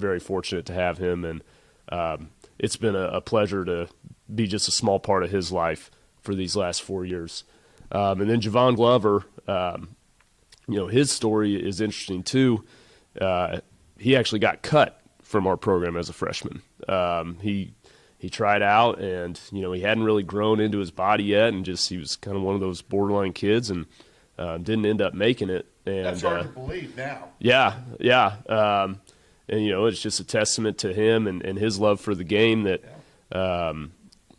very fortunate to have him, and it's been a pleasure to be just a small part of his life for these last 4 years. And then Javon Glover, his story is interesting too. He actually got cut from our program as a freshman. He tried out, and he hadn't really grown into his body yet, and he was kind of one of those borderline kids, and didn't end up making it. And that's hard to believe now. Yeah. And it's just a testament to him and his love for the game that.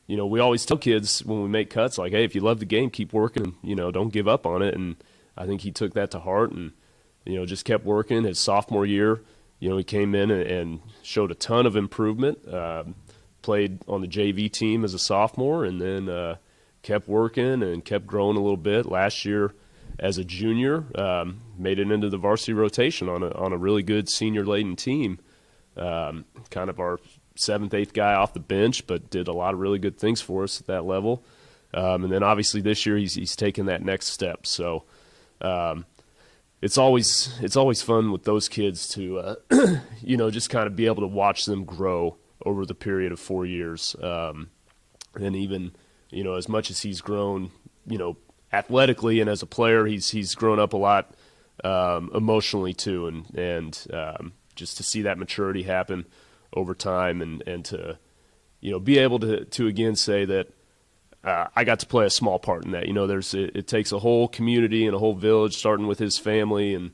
We always tell kids when we make cuts, like, hey, if you love the game, keep working, don't give up on it. And I think he took that to heart and, just kept working. His sophomore year, he came in and showed a ton of improvement, played on the JV team as a sophomore, and then kept working and kept growing a little bit. Last year as a junior, made it into the varsity rotation on a really good senior-laden team, kind of our 7th, 8th guy off the bench, but did a lot of really good things for us at that level. And then obviously this year he's taken that next step. So it's always fun with those kids to just kind of be able to watch them grow over the period of 4 years. And even as much as he's grown athletically and as a player, he's grown up a lot emotionally too, and just to see that maturity happen over time, and to be able to again say that I got to play a small part in that. It takes a whole community and a whole village, starting with his family and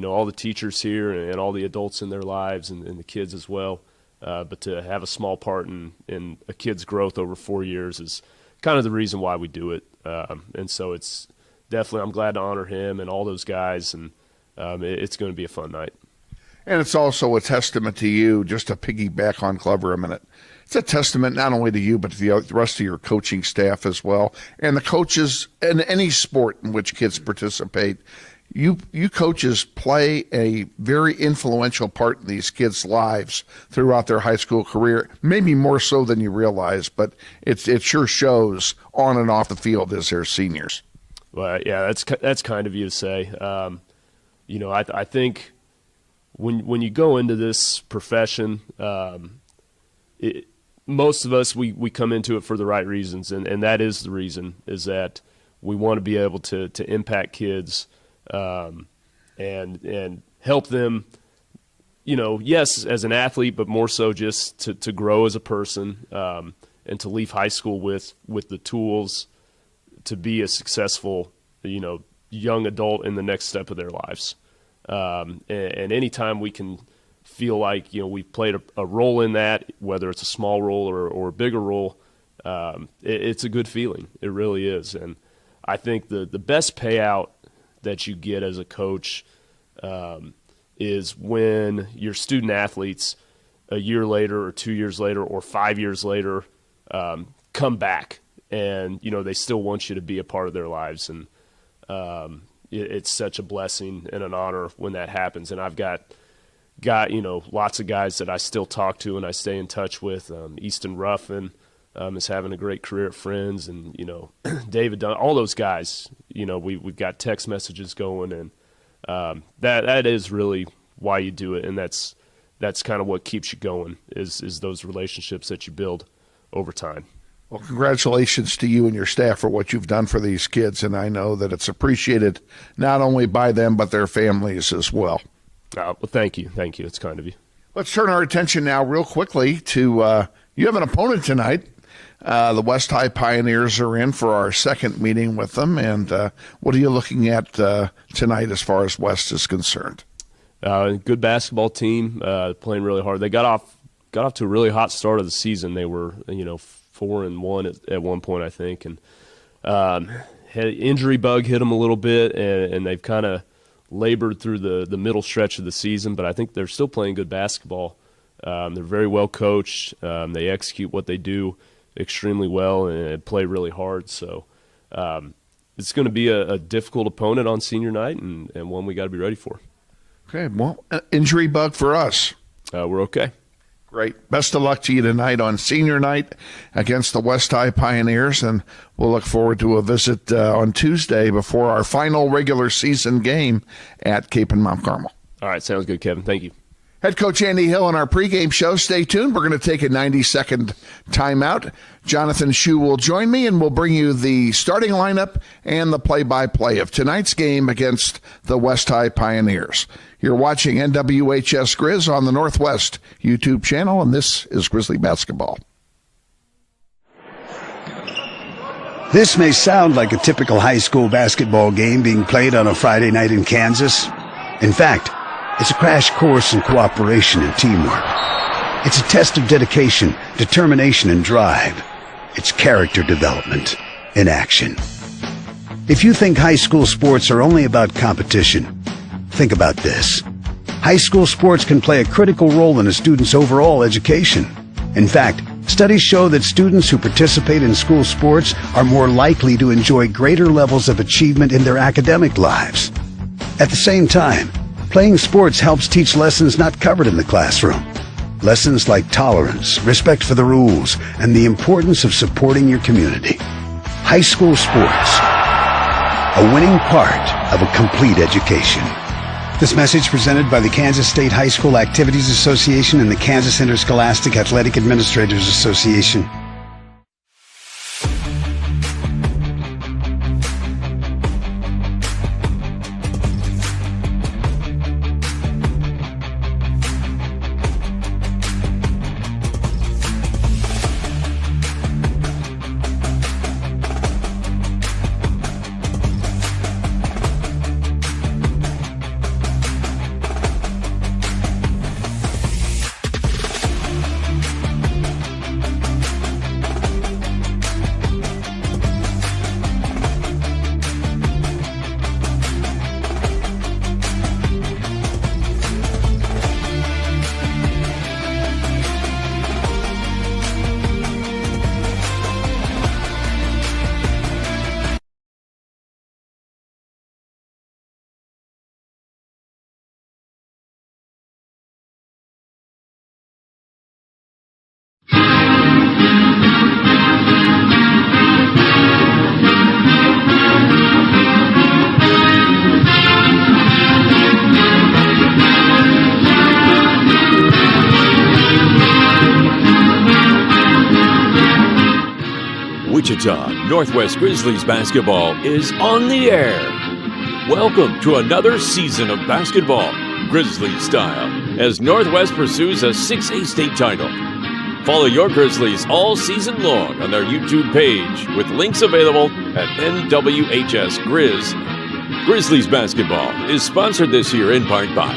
all the teachers here and all the adults in their lives and the kids as well. But to have a small part in a kid's growth over 4 years is kind of the reason why we do it. And so it's definitely, I'm glad to honor him and all those guys, and it's going to be a fun night. And it's also a testament to you, just to piggyback on Glover a minute. It's a testament not only to you, but to the rest of your coaching staff as well, and the coaches in any sport in which kids participate. You coaches play a very influential part in these kids' lives throughout their high school career, maybe more so than you realize, but it sure shows on and off the field as they're seniors. Well, yeah, that's kind of you to say. I think when you go into this profession, most of us, we come into it for the right reasons, and that is the reason, is that we want to be able to impact kids and help them, yes, as an athlete, but more so just to grow as a person, and to leave high school with the tools to be a successful, young adult in the next step of their lives. And anytime we can feel like, we've played a role in that, whether it's a small role or a bigger role, it's a good feeling. It really is. And I think the best payout that you get as a coach is when your student athletes a year later or 2 years later or 5 years later come back and, they still want you to be a part of their lives. And it's such a blessing and an honor when that happens. And I've got lots of guys that I still talk to and I stay in touch with. Easton Ruffin is having a great career at Friends, and David Dunn, all those guys. We've got text messages going, and that is really why you do it, and that's kind of what keeps you going is those relationships that you build over time. Well, congratulations to you and your staff for what you've done for these kids, and I know that it's appreciated not only by them but their families as well. Well, thank you. Thank you. It's kind of you. Let's turn our attention now real quickly to you have an opponent tonight. The West High Pioneers are in for our second meeting with them, and what are you looking at tonight as far as West is concerned? Good basketball team, playing really hard. They got off to a really hot start of the season. They were 4-1 at one point, I think, and had an injury bug hit them a little bit, and they've kind of labored through the middle stretch of the season, but I think they're still playing good basketball. They're very well coached. They execute what they do extremely well and play really hard. So it's going to be a difficult opponent on senior night and one we got to be ready for. Okay, well, injury bug for us. We're okay. Great. Best of luck to you tonight on senior night against the West High Pioneers, and we'll look forward to a visit on Tuesday before our final regular season game at Cape and Mount Carmel. All right, sounds good, Kevin. Thank you. Head coach Andy Hill in our pregame show. Stay tuned. We're going to take a 90-second timeout. Jonathan Shue will join me, and we'll bring you the starting lineup and the play-by-play of tonight's game against the West High Pioneers. You're watching NWHSGRIZZ on the Northwest YouTube channel, and this is Grizzly basketball. This may sound like a typical high school basketball game being played on a Friday night in Kansas. In fact, it's a crash course in cooperation and teamwork. It's a test of dedication, determination, and drive. It's character development in action. If you think high school sports are only about competition, think about this. High school sports can play a critical role in a student's overall education. In fact, studies show that students who participate in school sports are more likely to enjoy greater levels of achievement in their academic lives. At the same time, playing sports helps teach lessons not covered in the classroom. Lessons like tolerance, respect for the rules, and the importance of supporting your community. High school sports, a winning part of a complete education. This message presented by the Kansas State High School Activities Association and the Kansas Interscholastic Athletic Administrators Association. Wichita Northwest Grizzlies basketball is on the air. Welcome to another season of basketball, Grizzlies style, as Northwest pursues a 6A state title. Follow your Grizzlies all season long on their YouTube page with links available at NWHSGRIZZ. Grizzlies basketball is sponsored this year in part by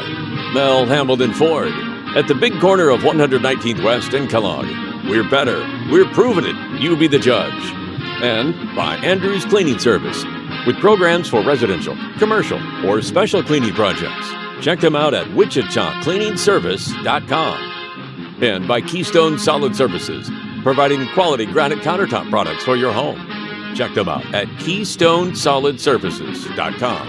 Mel Hambledon Ford at the big corner of 119th West and Kellogg. We're better. We're proving it. You be the judge. And by Andrews Cleaning Service, with programs for residential, commercial, or special cleaning projects. Check them out at wichitacleaningservice.com. And by Keystone Solid Services, providing quality granite countertop products for your home. Check them out at KeystoneSolidServices.com.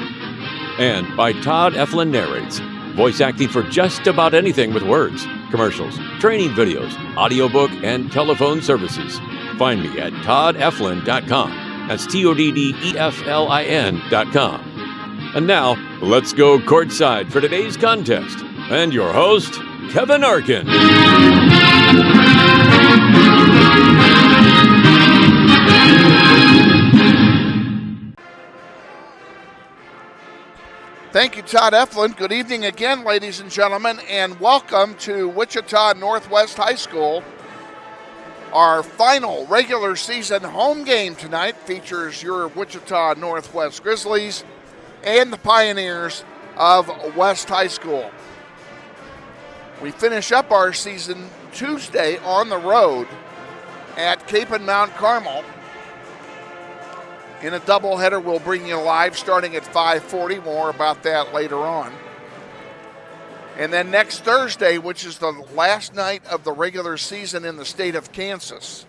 And by Todd Eflin Narrates, voice acting for just about anything with words, commercials, training videos, audiobook, and telephone services. Find me at toddeflin.com. That's TODDEFLIN.com. And now, let's go courtside for today's contest. And your host, Kevin Arkin. Thank you, Todd Eflin. Good evening again, ladies and gentlemen, and welcome to Wichita Northwest High School. Our final regular season home game tonight features your Wichita Northwest Grizzlies and the Pioneers of West High School. We finish up our season Tuesday on the road at Cape and Mount Carmel. In a doubleheader, we'll bring you live starting at 5:40. More about that later on. And then next Thursday, which is the last night of the regular season in the state of Kansas,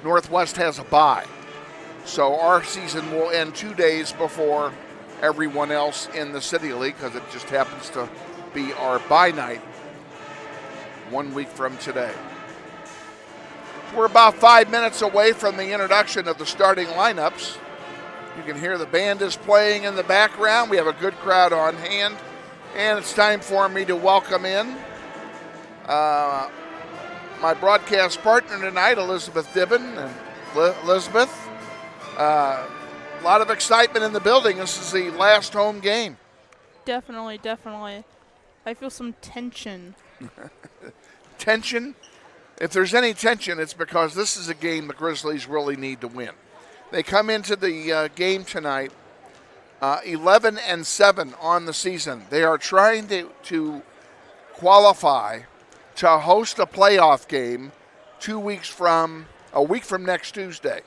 Northwest has a bye. So our season will end 2 days before everyone else in the City League because it just happens to be our bye night 1 week from today. We're about 5 minutes away from the introduction of the starting lineups. You can hear the band is playing in the background. We have a good crowd on hand. And it's time for me to welcome in My broadcast partner tonight, Elizabeth Dibben. And Elizabeth, a lot of excitement in the building. This is the last home game. Definitely. I feel some tension. Tension? If there's any tension, it's because this is a game the Grizzlies really need to win. They come into the game tonight 11-7 on the season. They are trying to qualify to host a playoff game a week from next Tuesday.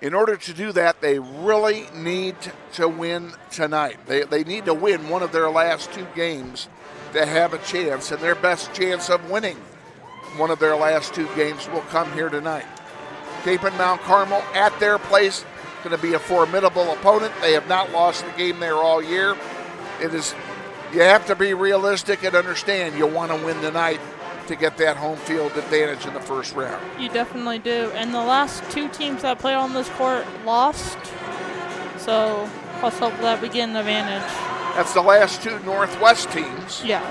In order to do that, they really need to win tonight. They need to win one of their last 2 games to have a chance, and their best chance of winning one of their last 2 games will come here tonight. Cape and Mount Carmel at their place, going to be a formidable opponent. They have not lost the game there all year. You have to be realistic and understand you'll want to win tonight to get that home field advantage in the first round. You definitely do. And the last 2 teams that played on this court lost, so let's hope that we get an advantage. That's the last 2 Northwest teams. Yeah.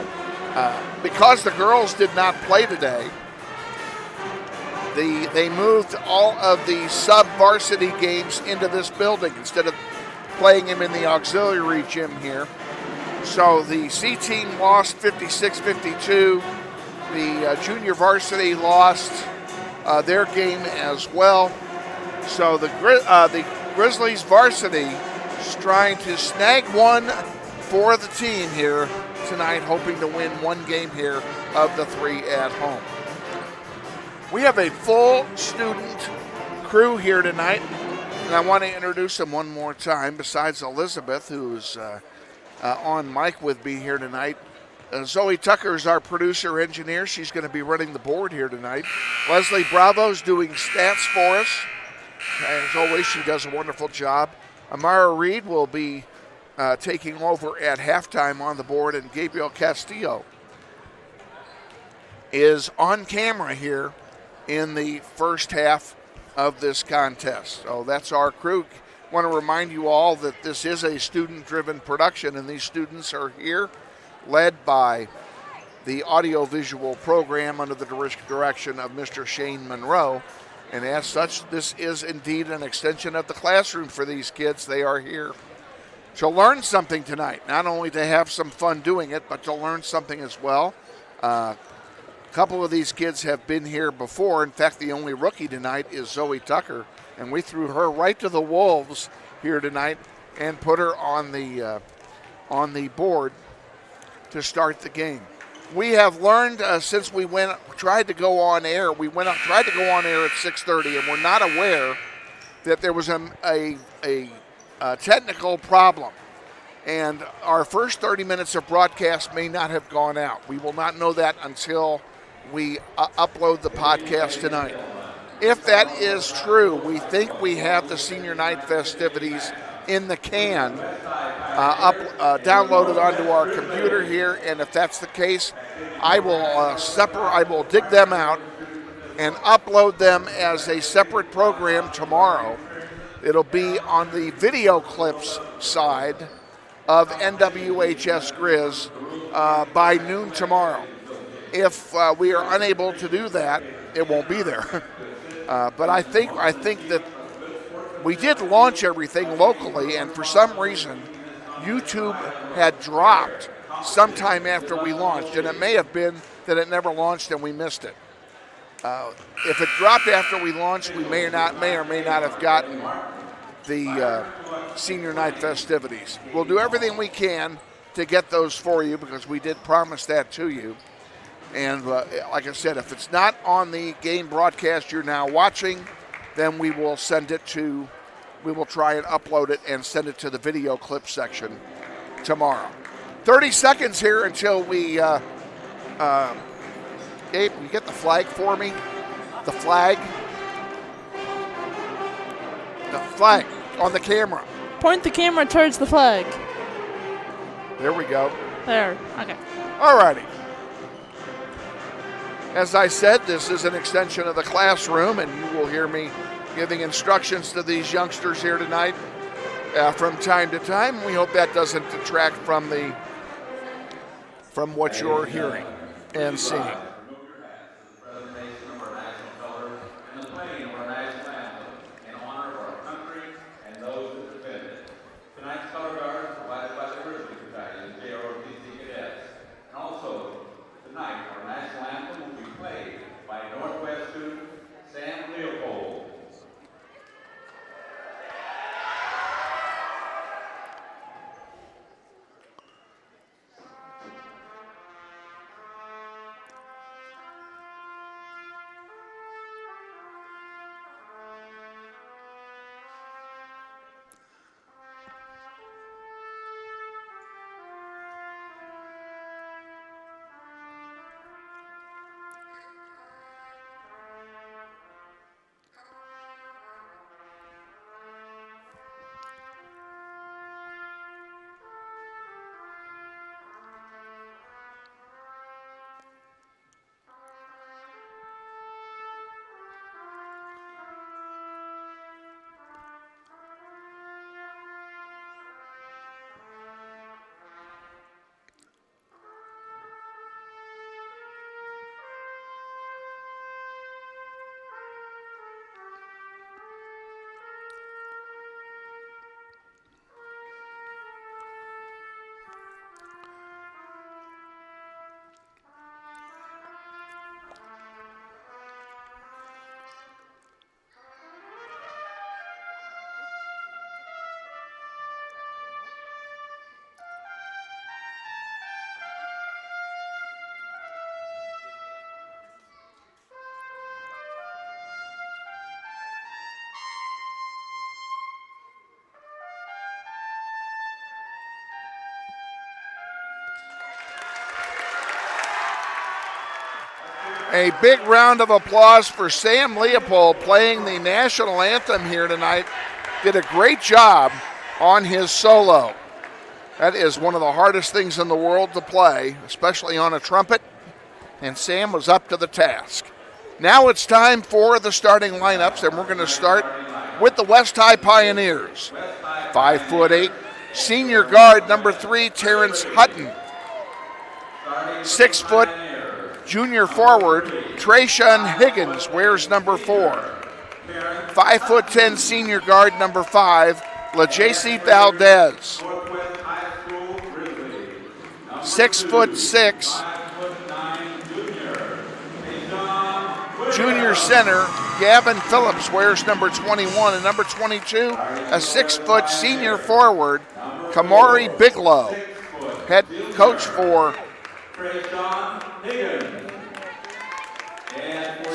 Because the girls did not play today, they moved all of the sub-varsity games into this building instead of playing them in the auxiliary gym here. So the C team lost 56-52. The junior varsity lost their game as well. So the Grizzlies varsity is trying to snag one for the team here tonight, hoping to win 1 game here of the 3 at home. We have a full student crew here tonight, and I want to introduce them one more time. Besides Elizabeth, who's on mic with me here tonight, Zoey Tucker is our producer engineer. She's going to be running the board here tonight. Leslie Bravo's doing stats for us. As always, she does a wonderful job. Amara Reid will be taking over at halftime on the board, and Gabriel Castillo is on camera here in the first half of this contest. So that's our crew. I want to remind you all that this is a student-driven production, and these students are here led by the audiovisual program under the direction of Mr. Shane Munro. And as such, this is indeed an extension of the classroom for these kids. They are here to learn something tonight, not only to have some fun doing it, but to learn something as well. A couple of these kids have been here before. In fact, the only rookie tonight is Zoey Tucker, and we threw her right to the wolves here tonight and put her on the board to start the game. We have learned since we tried to go on air at 6:30, and we're not aware that there was a technical problem, and our first 30 minutes of broadcast may not have gone out. We will not know that until we upload the podcast tonight. If that is true, we think we have the senior night festivities in the can, downloaded onto our computer here, and if that's the case, I will dig them out and upload them as a separate program tomorrow. It'll be on the video clips side of NWHSGRIZZ by noon tomorrow. If we are unable to do that, it won't be there. But I think that we did launch everything locally, and for some reason, YouTube had dropped sometime after we launched, and it may have been that it never launched and we missed it. If it dropped after we launched, we may or may not have gotten the senior night festivities. We'll do everything we can to get those for you because we did promise that to you. And like I said, if it's not on the game broadcast you're now watching, then we will try and upload it and send it to the video clip section tomorrow. 30 seconds here until we, Gabe, you get the flag for me? The flag on the camera. Point the camera towards the flag. There we go. There, okay. All righty. As I said, this is an extension of the classroom, and you will hear me giving instructions to these youngsters here tonight from time to time. We hope that doesn't detract from the from what you're hearing and seeing. A big round of applause for Sam Leopold playing the national anthem here tonight. Did a great job on his solo. That is one of the hardest things in the world to play, especially on a trumpet, and Sam was up to the task. Now it's time for the starting lineups, and we're going to start with the West High Pioneers. 5'8", senior guard number 3, Terrence Hutton. 6 foot, junior forward, Trayshawn Higgins wears number 4. 5'10", senior guard number 5, LaJacy Valdez. 6'6", junior center, Gavin Phillips wears number 21, and number 22, a 6-foot senior forward, Kamari Bigelow, head coach for.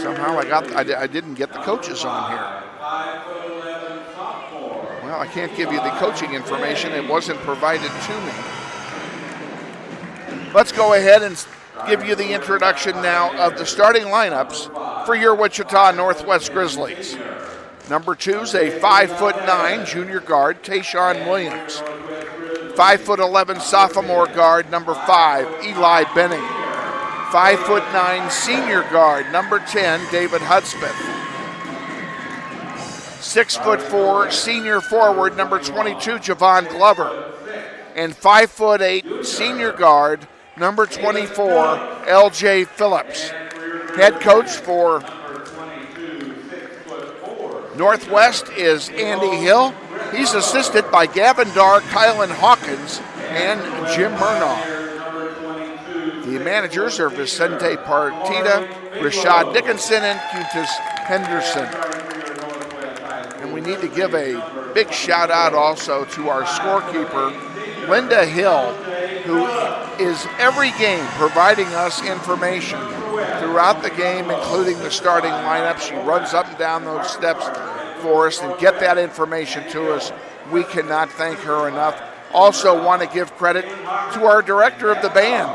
Somehow I didn't get the coaches on here. Well, I can't give you the coaching information. It wasn't provided to me. Let's go ahead and give you the introduction now of the starting lineups for your Wichita Northwest Grizzlies. Number 2 is a 5'9" junior guard, Tayshawn Williams. 5'11" sophomore guard, number 5, Eli Benning. 5'9" senior guard, number 10, David Hudspeth. 6'4" senior forward, number 22, Javon Glover. And 5'8" senior guard, number 24, LJ Phillips. Head coach for Northwest is Andy Hill. He's assisted by Gavin Darr, Kylan Hawkins, and Jim Murnaugh. The managers are Vicente Partida, Rashad Dickinson, and Quntis Henderson. And we need to give a big shout out also to our scorekeeper, Linda Hill, who is every game providing us information throughout the game, including the starting lineup. She runs up and down those steps for us and get that information to us. We cannot thank her enough. Also want to give credit to our director of the band,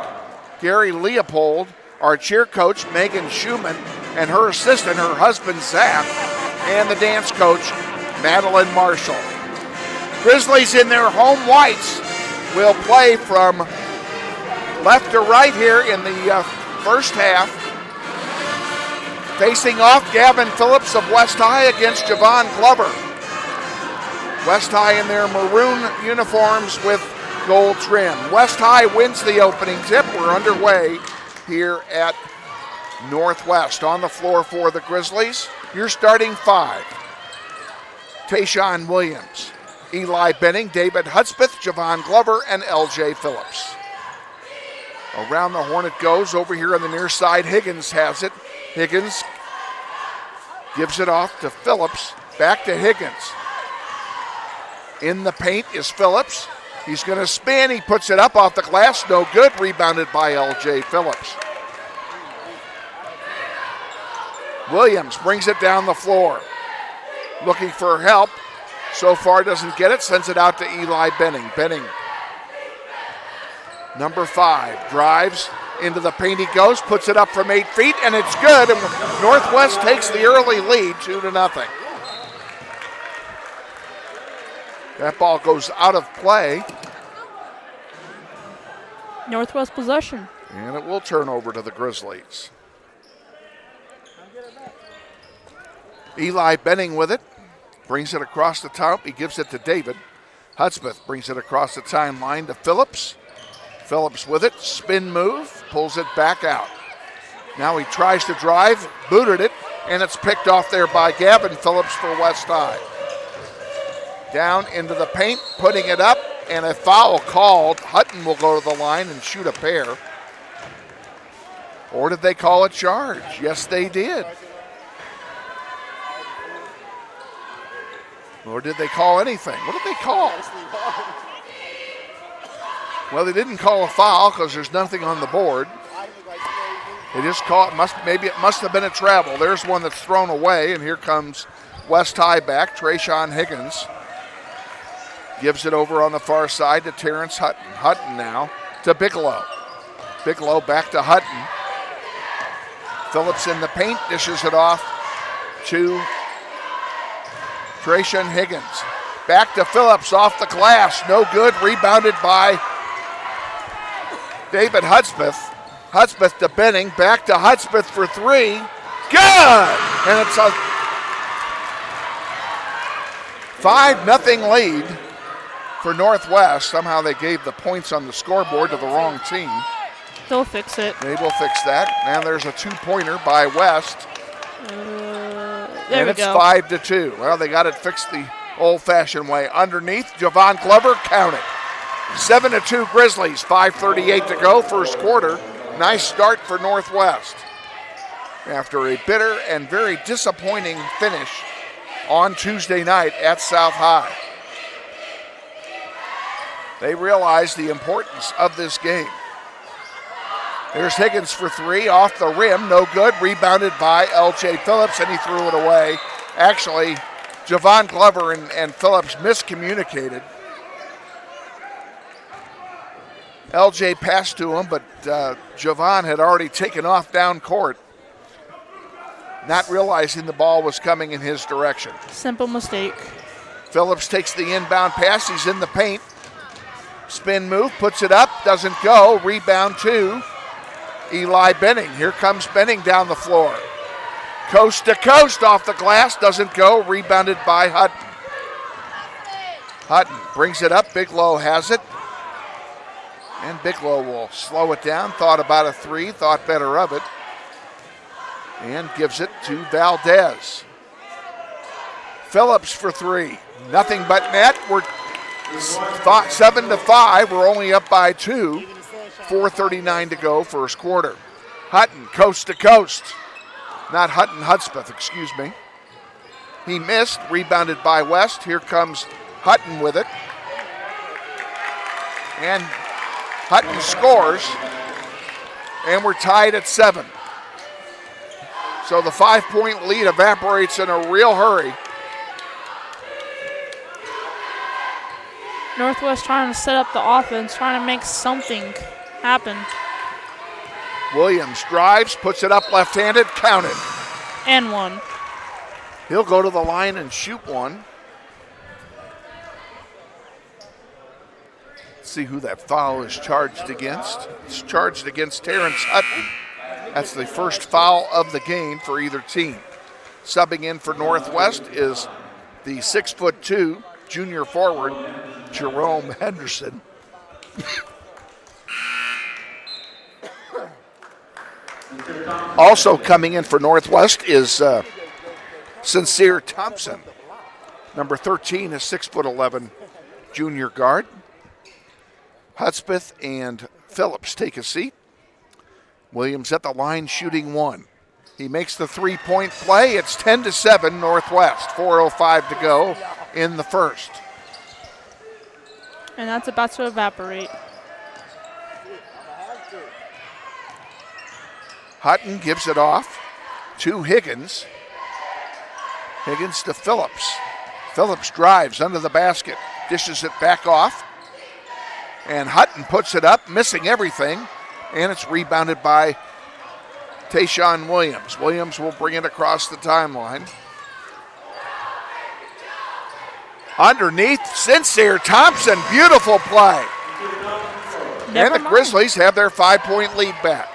Gary Leopold, our cheer coach, Megan Schumann, and her assistant, her husband, Zach, and the dance coach, Madeline Marshall. Grizzlies in their home whites will play from left to right here in the first half. Facing off, Gavin Phillips of West High against Javon Glover. West High in their maroon uniforms with gold trim. West High wins the opening tip. We're underway here at Northwest. On the floor for the Grizzlies, your starting five. Tayshawn Williams, Eli Benning, David Hudspeth, Javon Glover, and LJ Phillips. Around the horn it goes. Over here on the near side, Higgins has it. Higgins gives it off to Phillips. Back to Higgins. In the paint is Phillips. He's going to spin. He puts it up off the glass. No good. Rebounded by LJ Phillips. Williams brings it down the floor. Looking for help. So far doesn't get it. Sends it out to Eli Benning. Benning, number 5, drives into the paint. He goes, puts it up from 8 feet, and it's good. And Northwest takes the early lead, 2-0. That ball goes out of play. Northwest possession. And it will turn over to the Grizzlies. Eli Benning with it. Brings it across the top. He gives it to David. Hudspeth brings it across the timeline to Phillips. Phillips with it. Spin move. Pulls it back out. Now he tries to drive. Booted it. And it's picked off there by Gavin Phillips for West High. Down into the paint. Putting it up. And a foul called. Hutton will go to the line and shoot a pair. Or did they call a charge? Yes, they did. Or did they call anything? What did they call? Well, they didn't call a foul because there's nothing on the board. They just call it, maybe it must have been a travel. There's one that's thrown away, and here comes West High back. Tayshawn Higgins gives it over on the far side to Terrence Hutton. Hutton now to Bigelow. Bigelow back to Hutton. Phillips in the paint, dishes it off to Tayshawn Higgins. Back to Phillips off the glass. No good. Rebounded by David Hudspeth. Hudspeth to Benning. Back to Hudspeth for 3. Good! And it's a 5-0 lead for Northwest. Somehow they gave the points on the scoreboard to the wrong team. They'll fix it. They will fix that. And there's a 2-pointer by West. There we it's go. 5-2. Well, they got it fixed the old-fashioned way. Underneath, Javon Glover, count it. 7-2 Grizzlies, 5:38 to go, first quarter. Nice start for Northwest. After a bitter and very disappointing finish on Tuesday night at South High. They realize the importance of this game. There's Higgins for 3, off the rim, no good. Rebounded by LJ Phillips, and he threw it away. Actually, Javon Glover and Phillips miscommunicated. LJ passed to him, but Javon had already taken off down court, not realizing the ball was coming in his direction. Simple mistake. Phillips takes the inbound pass. He's in the paint. Spin move, puts it up, doesn't go. Rebound 2. Eli Benning. Here comes Benning down the floor. Coast to coast off the glass. Doesn't go. Rebounded by Hutton. Hutton brings it up. Bigelow has it. And Bigelow will slow it down. Thought about a 3. Thought better of it. And gives it to Valdez. Phillips for 3. Nothing but net. We're 7-5. We're only up by 2. 4:39 to go, first quarter. Hutton, coast to coast. Not Hutton, Hudspeth, excuse me. He missed, rebounded by West. Here comes Hutton with it. And Hutton scores. And we're tied at 7. So the 5-point lead evaporates in a real hurry. Northwest trying to set up the offense, trying to make something happen. Williams drives, puts it up left-handed, counted. And 1. He'll go to the line and shoot one. Let's see who that foul is charged against. It's charged against Terrence Hutton. That's the first foul of the game for either team. Subbing in for Northwest is the 6'2" junior forward, Jerome Henderson. Also coming in for Northwest is Sincere Thompson. Number 13 is 6'11" junior guard. Hudspeth and Phillips take a seat. Williams at the line shooting one. He makes the three-point play. It's 10-7 Northwest. 4:05 to go in the first. And that's about to evaporate. Hutton gives it off to Higgins. Higgins to Phillips. Phillips drives under the basket, dishes it back off. And Hutton puts it up, missing everything. And it's rebounded by Tayshawn Williams. Williams will bring it across the timeline. Underneath, Sincere Thompson, beautiful play. And the Grizzlies have their 5-point lead back.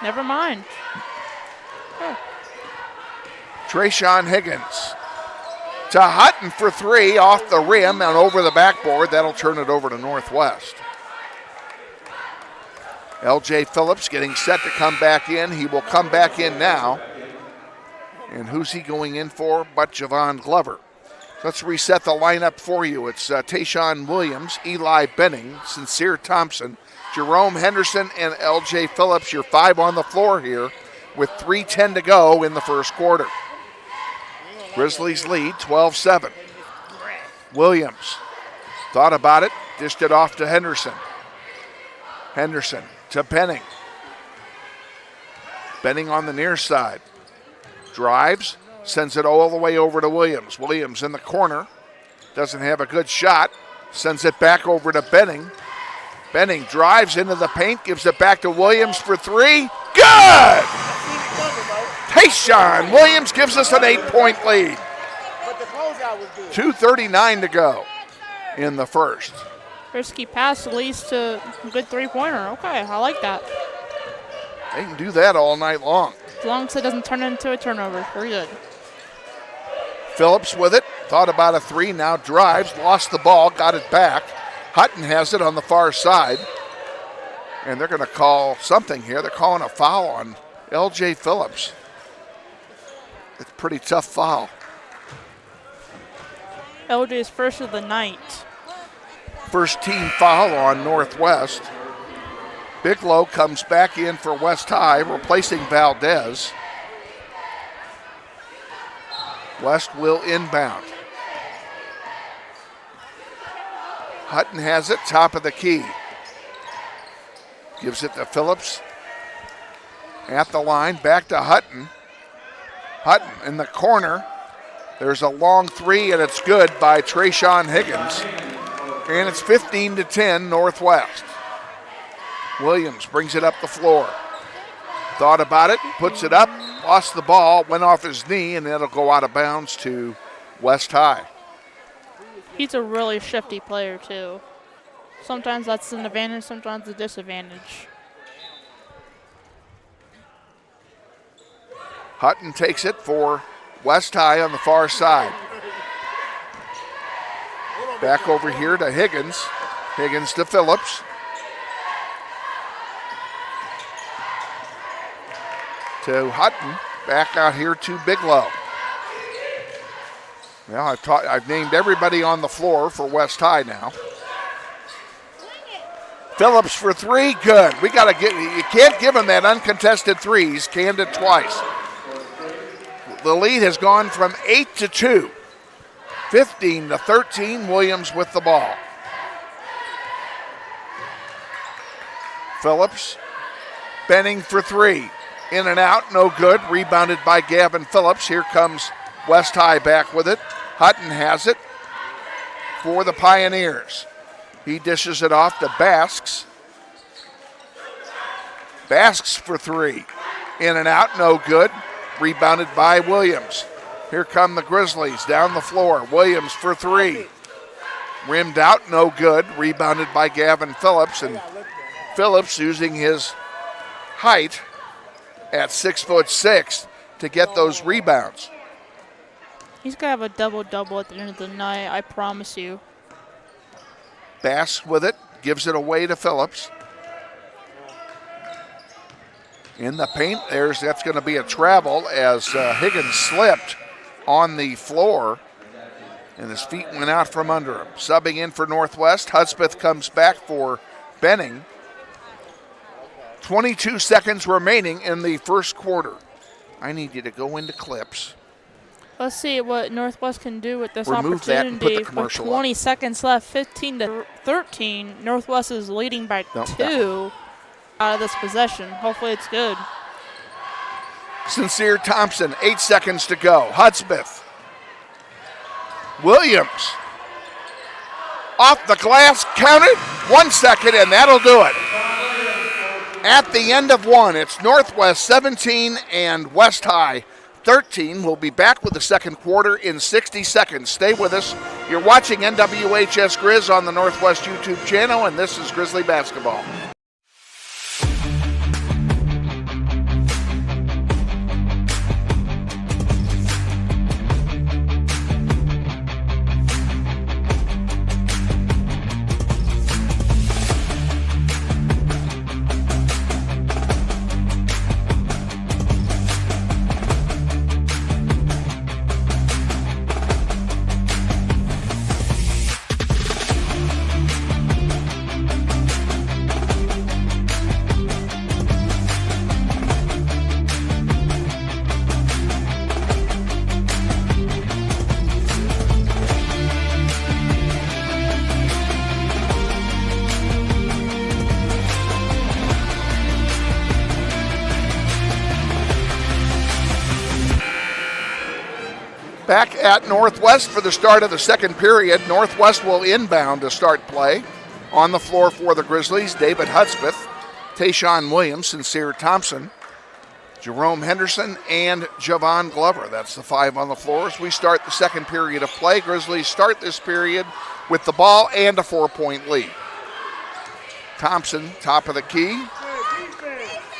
Never mind. Trayshawn Higgins to Hutton for three, off the rim and over the backboard. That'll turn it over to Northwest. LJ Phillips getting set to come back in. He will come back in now. And who's he going in for but Javon Glover? Let's reset the lineup for you. It's Tayshawn Williams, Eli Benning, Sincere Thompson, Jerome Henderson, and LJ Phillips. Your five on the floor here with 3:10 to go in the first quarter. Grizzlies lead 12-7. Williams thought about it, dished it off to Henderson. Henderson to Benning. Benning on the near side. Drives, sends it all the way over to Williams. Williams in the corner, doesn't have a good shot, sends it back over to Benning. Benning drives into the paint, gives it back to Williams for three. Good! Tayshawn Williams gives us an 8-point lead. 2:39 to go in the first. Risky pass leads to a good three-pointer. Okay, I like that. They can do that all night long. As long as it doesn't turn into a turnover. Very good. Phillips with it, thought about a three, now drives, lost the ball, got it back. Hutton has it on the far side. And they're going to call something here. They're calling a foul on LJ Phillips. It's a pretty tough foul. LJ's first of the night. First team foul on Northwest. Bigelow comes back in for West High, replacing Valdez. West will inbound. Hutton has it, top of the key. Gives it to Phillips. At the line, back to Hutton. Hutton in the corner. There's a long three, and it's good by Trayshawn Higgins. And it's 15-10 Northwest. Williams brings it up the floor. Thought about it, puts it up, lost the ball, went off his knee, and it'll go out of bounds to West High. He's a really shifty player, too. Sometimes that's an advantage, sometimes a disadvantage. Hutton takes it for West High on the far side. Back over here to Higgins. Higgins to Phillips. To Hutton. Back out here to Bigelow. Well, I've named everybody on the floor for West High now. Phillips for three, good. You can't give him that uncontested three. He's canned it twice. The lead has gone from 8-2. 15-13, Williams with the ball. Phillips, Benning for three. In and out, no good. Rebounded by Gavin Phillips. Here comes West High back with it. Hutton has it for the Pioneers. He dishes it off to Basks. Basks for three. In and out, no good. Rebounded by Williams. Here come the Grizzlies down the floor. Williams for three. Rimmed out, no good. Rebounded by Gavin Phillips. And Phillips using his height at 6'6" to get those rebounds. He's going to have a double-double at the end of the night, I promise you. Basks with it, gives it away to Phillips. In the paint, that's going to be a travel as Higgins slipped on the floor and his feet went out from under him. Subbing in for Northwest, Hudspeth comes back for Benning. 22 seconds remaining in the first quarter. I need you to go into clips. Let's see what Northwest can do with this Remove that and put the opportunity. With commercial 20 seconds left, 15-13. Northwest is leading by 2 out of this possession. Hopefully it's good. Sincere Thompson, 8 seconds to go. Hudspeth. Williams. Off the glass, counted. 1 second, and that'll do it. At the end of one, it's Northwest 17 and West High 13. We'll be back with the second quarter in 60 seconds. Stay with us. You're watching NWHS Grizz on the Northwest YouTube channel, and this is Grizzly Basketball. Back at Northwest for the start of the second period. Northwest will inbound to start play. On the floor for the Grizzlies, David Hudspeth, Tayshawn Williams, Sincere Thompson, Jerome Henderson, and Javon Glover. That's the 5 on the floor as we start the second period of play. Grizzlies start this period with the ball and a 4-point lead. Thompson, top of the key.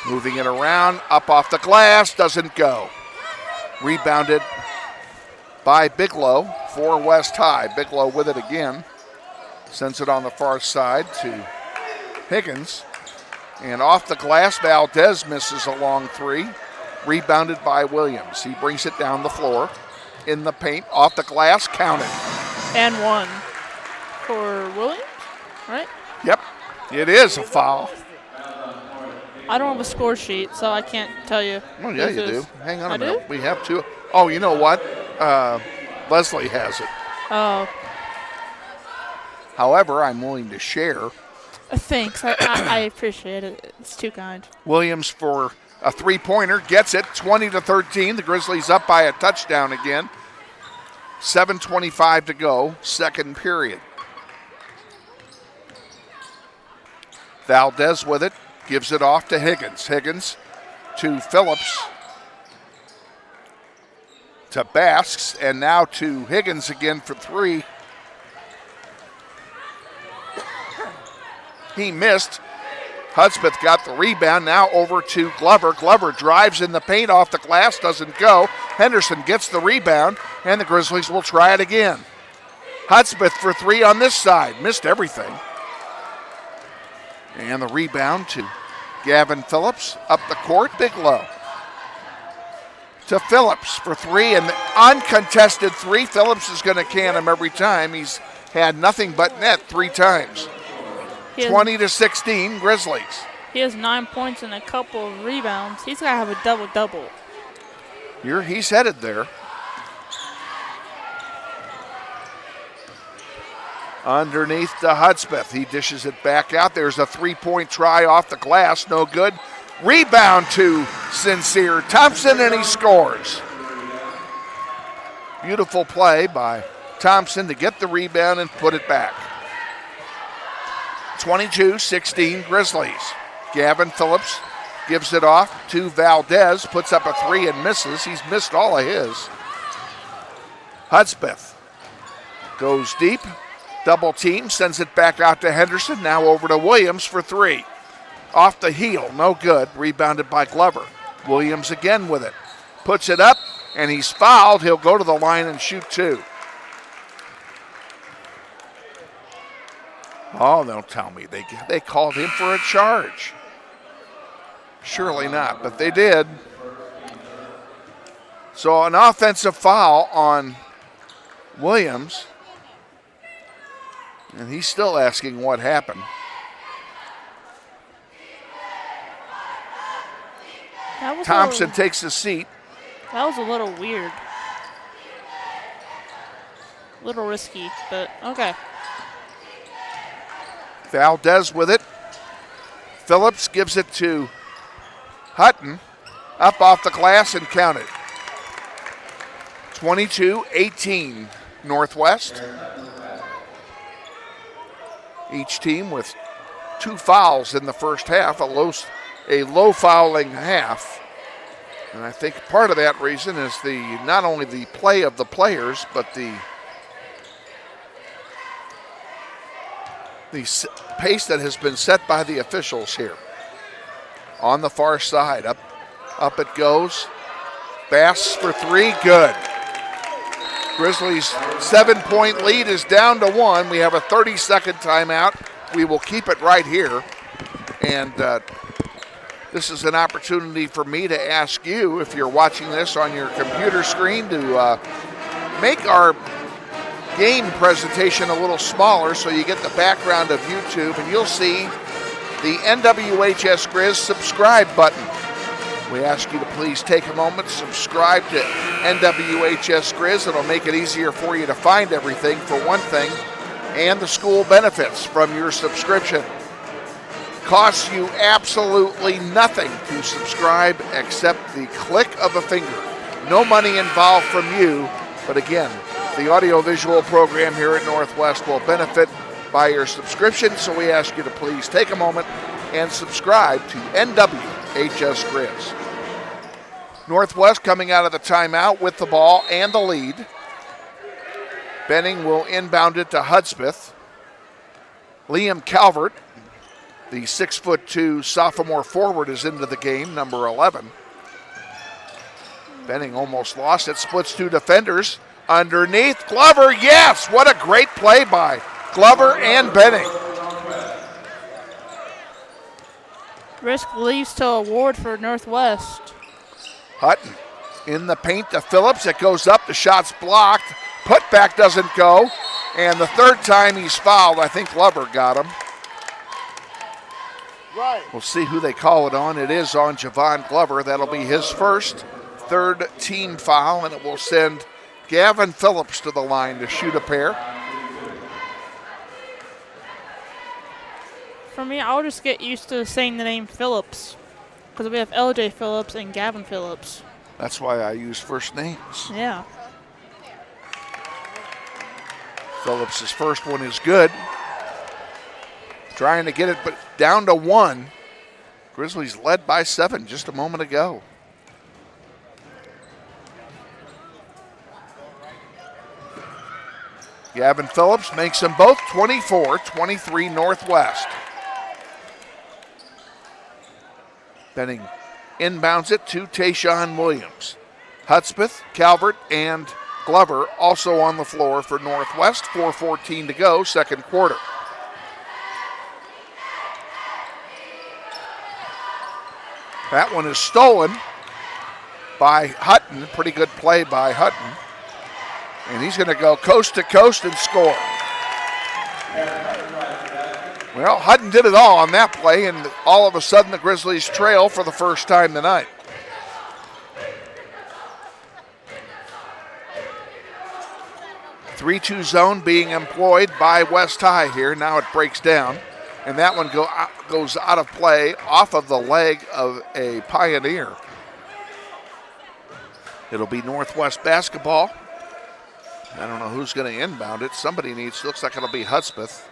Moving it around, up off the glass, doesn't go. Rebounded by Bigelow for West High. Bigelow with it again. Sends it on the far side to Higgins. And off the glass, Valdez misses a long 3. Rebounded by Williams. He brings it down the floor. In the paint, off the glass, counted. And 1 for Williams, right? Yep, it is a foul. I don't have a score sheet, so I can't tell you. Oh, yeah, you do. Hang on a minute. Do? We have 2. Oh, you know what? Leslie has it. Oh. However, I'm willing to share. Thanks. I appreciate it. It's too kind. Williams for a 3-pointer, gets it, 20-13. The Grizzlies up by a touchdown again. 7:25 to go, second period. Valdez with it, gives it off to Higgins. Higgins to Phillips. To Basks, and now to Higgins again for 3. He missed. Hudspeth got the rebound, now over to Glover. Glover drives in the paint, off the glass, doesn't go. Henderson gets the rebound, and the Grizzlies will try it again. Hudspeth for 3 on this side, missed everything. And the rebound to Gavin Phillips, up the court, Bigelow. To Phillips for 3, and uncontested 3. Phillips is going to can him every time. He's had nothing but net 3 times. 20-16, Grizzlies. He has 9 points and a couple of rebounds. He's got to have a double-double. He's headed there. Underneath to Hudspeth. He dishes it back out. There's a 3-point try off the glass. No good. Rebound to Sincere Thompson, and he scores. Beautiful play by Thompson to get the rebound and put it back. 22-16 Grizzlies. Gavin Phillips gives it off to Valdez, puts up a 3 and misses. He's missed all of his. Hudspeth goes deep, double team, sends it back out to Henderson, now over to Williams for 3. Off the heel, no good, rebounded by Glover. Williams again with it, puts it up, and he's fouled. He'll go to the line and shoot 2. Oh, don't tell me. They called him for a charge. Surely not, but they did. So an offensive foul on Williams. And he's still asking what happened. Thompson takes a seat. That was a little weird. A little risky, but okay. Valdez with it. Phillips gives it to Hutton. Up off the glass and counted. 22-18 Northwest. Each team with 2 fouls in the first half, a low fouling half. And I think part of that reason is not only the play of the players, but the pace that has been set by the officials here. On the far side, up it goes. Bass for 3, good. Grizzlies' 7-point lead is down to 1. We have a 30-second timeout. We will keep it right here. And this is an opportunity for me to ask you, if you're watching this on your computer screen, to make our game presentation a little smaller so you get the background of YouTube, and you'll see the NWHSGRIZZ subscribe button. We ask you to please take a moment, subscribe to NWHSGRIZZ. It'll make it easier for you to find everything, for one thing, and the school benefits from your subscription. Costs you absolutely nothing to subscribe except the click of a finger. No money involved from you, but again, the audio-visual program here at Northwest will benefit by your subscription, so we ask you to please take a moment and subscribe to NWHSGRIZZ. Northwest coming out of the timeout with the ball and the lead. Benning will inbound it to Hudspeth. Liam Calvert, the 6'2" sophomore forward, is into the game, number 11. Benning almost lost it, splits 2 defenders. Underneath, Glover, yes! What a great play by Glover and Benning. Risk leaves to award for Northwest. Hutton in the paint to Phillips. It goes up, the shot's blocked. Putback doesn't go. And the third time he's fouled, I think Glover got him. Right. We'll see who they call it on. It is on Javon Glover. That'll be his first, third team foul, and it will send Gavin Phillips to the line to shoot a pair. For me, I'll just get used to saying the name Phillips, because we have LJ Phillips and Gavin Phillips. That's why I use first names. Yeah. Phillips' first one is good. Trying to get it, but down to 1. Grizzlies led by 7 just a moment ago. Gavin Phillips makes them both 24-23 Northwest. Benning inbounds it to Tayshawn Williams. Hudspeth, Calvert, and Glover also on the floor for Northwest. 4:14 to go, second quarter. That one is stolen by Hutton. Pretty good play by Hutton. And he's going to go coast to coast and score. Well, Hutton did it all on that play, and all of a sudden the Grizzlies trail for the first time tonight. Three-two zone being employed by West High here. Now it breaks down, and that one goes out of play off of the leg of a Pioneer. It'll be Northwest basketball. I don't know who's going to inbound it. Somebody looks like it'll be Hudspeth.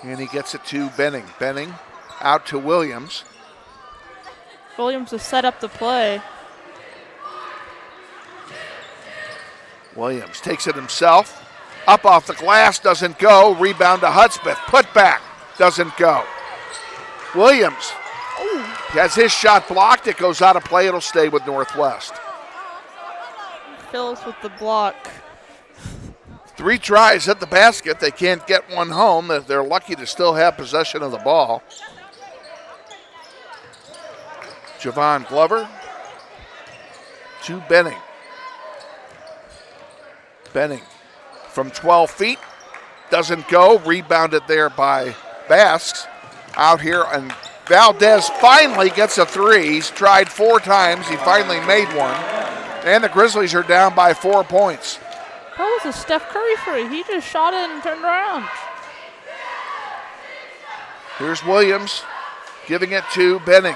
And he gets it to Benning. Benning out to Williams. Williams has set up the play. Williams takes it himself. Up off the glass, doesn't go. Rebound to Hudspeth. Put back, doesn't go. Williams has his shot blocked. It goes out of play. It'll stay with Northwest. Phillips with the block. 3 tries at the basket. They can't get one home. They're lucky to still have possession of the ball. Javon Glover to Benning. Benning from 12 feet. Doesn't go. Rebounded there by Basks. Out here, and Valdez finally gets a 3. He's tried 4 times. He finally made one. And the Grizzlies are down by 4 points. That was a Steph Curry free. He just shot it and turned around. Here's Williams giving it to Benning.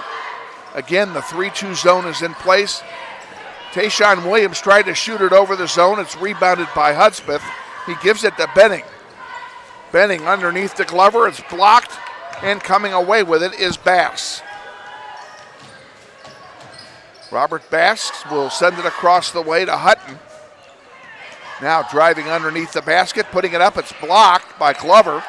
Again, the 3-2 zone is in place. Tayshawn Williams tried to shoot it over the zone. It's rebounded by Hudspeth. He gives it to Benning. Benning underneath to Glover. It's blocked, and coming away with it is Bass. Robert Bass will send it across the way to Hutton. Now driving underneath the basket, putting it up. It's blocked by Glover.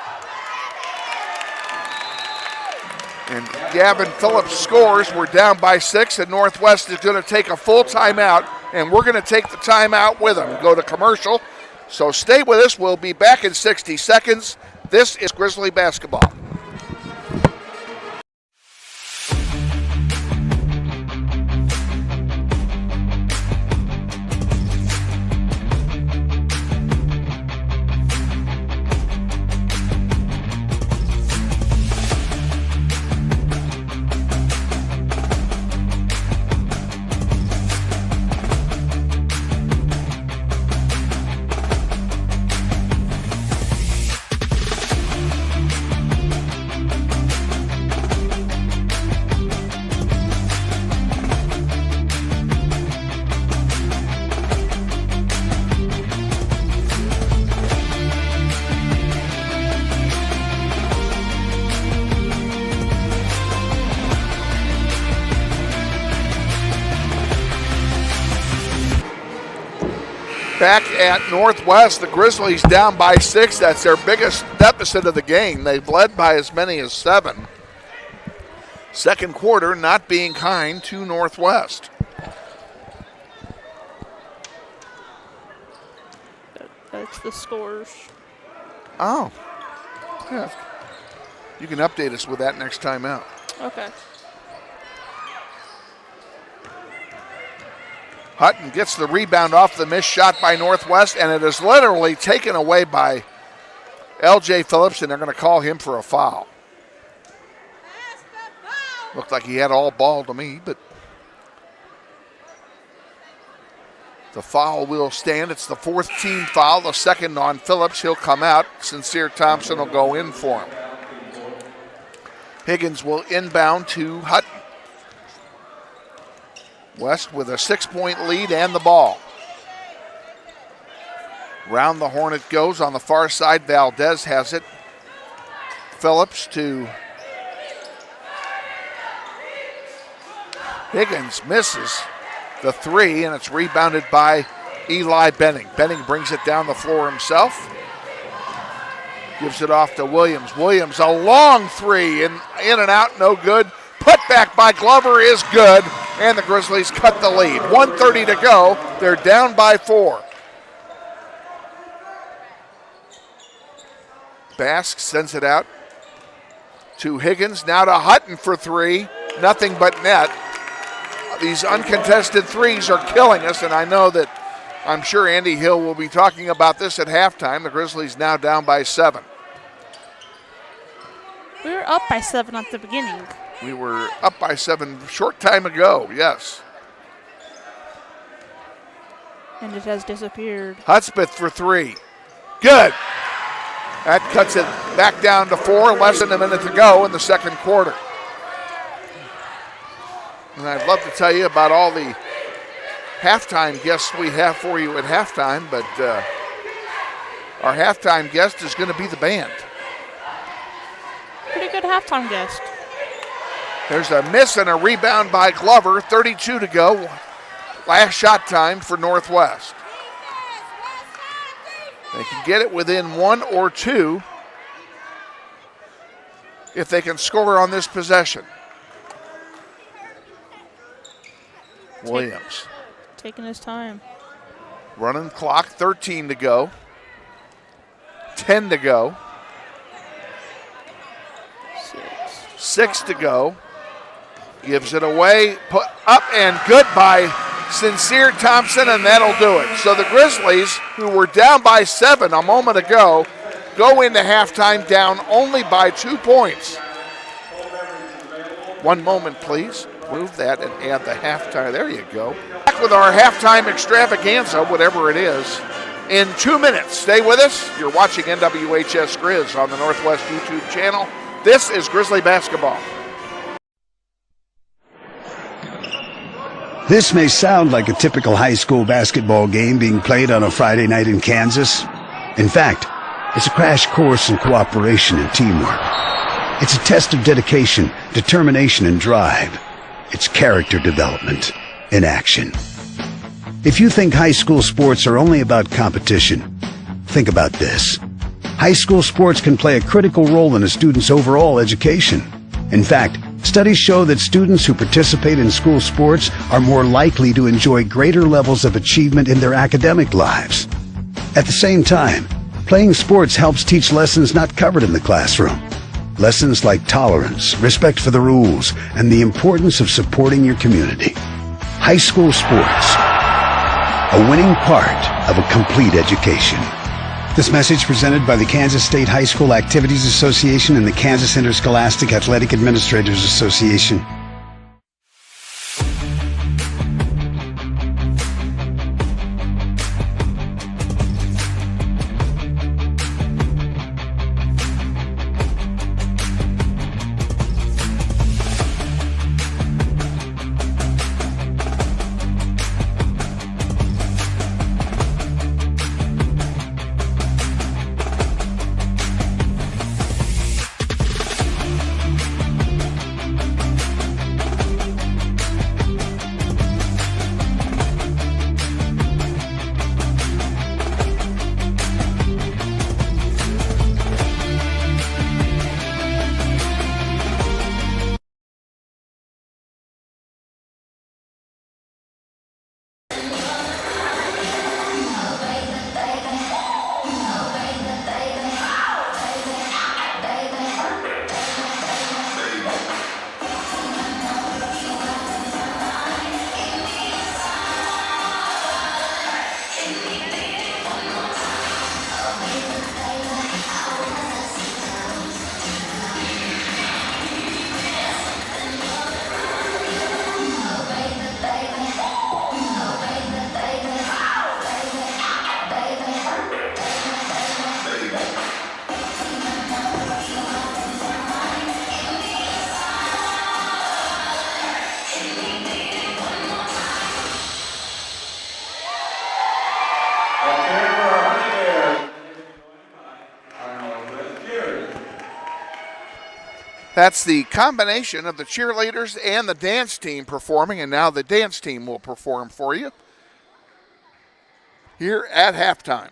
And Gavin Phillips scores. We're down by 6, and Northwest is going to take a full timeout, and we're going to take the timeout with them. Go to commercial. So stay with us. We'll be back in 60 seconds. This is Grizzly basketball. Back at Northwest, the Grizzlies down by 6. That's their biggest deficit of the game. They've led by as many as 7. Second quarter not being kind to Northwest. That's the scores. Oh. Yeah. You can update us with that next time out. Okay. Hutton gets the rebound off the missed shot by Northwest, and it is literally taken away by L.J. Phillips, and they're going to call him for a foul. Looked like he had all ball to me, but the foul will stand. It's the 4th team foul, the second on Phillips. He'll come out. Sincere Thompson will go in for him. Higgins will inbound to Hutton. West with a 6-point lead and the ball. Round the horn it goes. On the far side, Valdez has it. Phillips to Higgins, misses the 3, and it's rebounded by Eli Benning. Benning brings it down the floor himself. Gives it off to Williams. Williams, a long 3, in and out, no good. Put back by Glover is good, and the Grizzlies cut the lead. 1:30 to go. They're down by 4. Bask sends it out to Higgins. Now to Hutton for 3. Nothing but net. These uncontested 3s are killing us, and I know that I'm sure Andy Hill will be talking about this at halftime. The Grizzlies now down by 7. We were up by 7 at the beginning. We were up by 7 a short time ago, yes. And it has disappeared. Hudspeth for 3. Good. That cuts it back down to 4, less than a minute to go in the second quarter. And I'd love to tell you about all the halftime guests we have for you at halftime, but our halftime guest is going to be the band. Pretty good halftime guest. There's a miss and a rebound by Glover. 32 to go. Last shot time for Northwest. They can get it within 1 or 2 if they can score on this possession. Williams. Taking his time. Running clock, 13 to go. 10 to go. 6 to go. Gives it away, put up and good by Sincere Thompson, and that'll do it. So the Grizzlies, who were down by 7 a moment ago, go into halftime down only by 2 points. 1 moment, please. Move that and add the halftime. There you go. Back with our halftime extravaganza, whatever it is, in 2 minutes. Stay with us. You're watching NWHS Grizz on the Northwest YouTube channel. This is Grizzly basketball. This may sound like a typical high school basketball game being played on a Friday night in Kansas. In fact, it's a crash course in cooperation and teamwork. It's a test of dedication, determination, and drive. It's character development in action. If you think high school sports are only about competition, think about this. High school sports can play a critical role in a student's overall education. In fact, studies show that students who participate in school sports are more likely to enjoy greater levels of achievement in their academic lives. At the same time, playing sports helps teach lessons not covered in the classroom. Lessons like tolerance, respect for the rules, and the importance of supporting your community. High school sports, a winning part of a complete education. This message presented by the Kansas State High School Activities Association and the Kansas Interscholastic Athletic Administrators Association. That's the combination of the cheerleaders and the dance team performing, and now the dance team will perform for you here at halftime.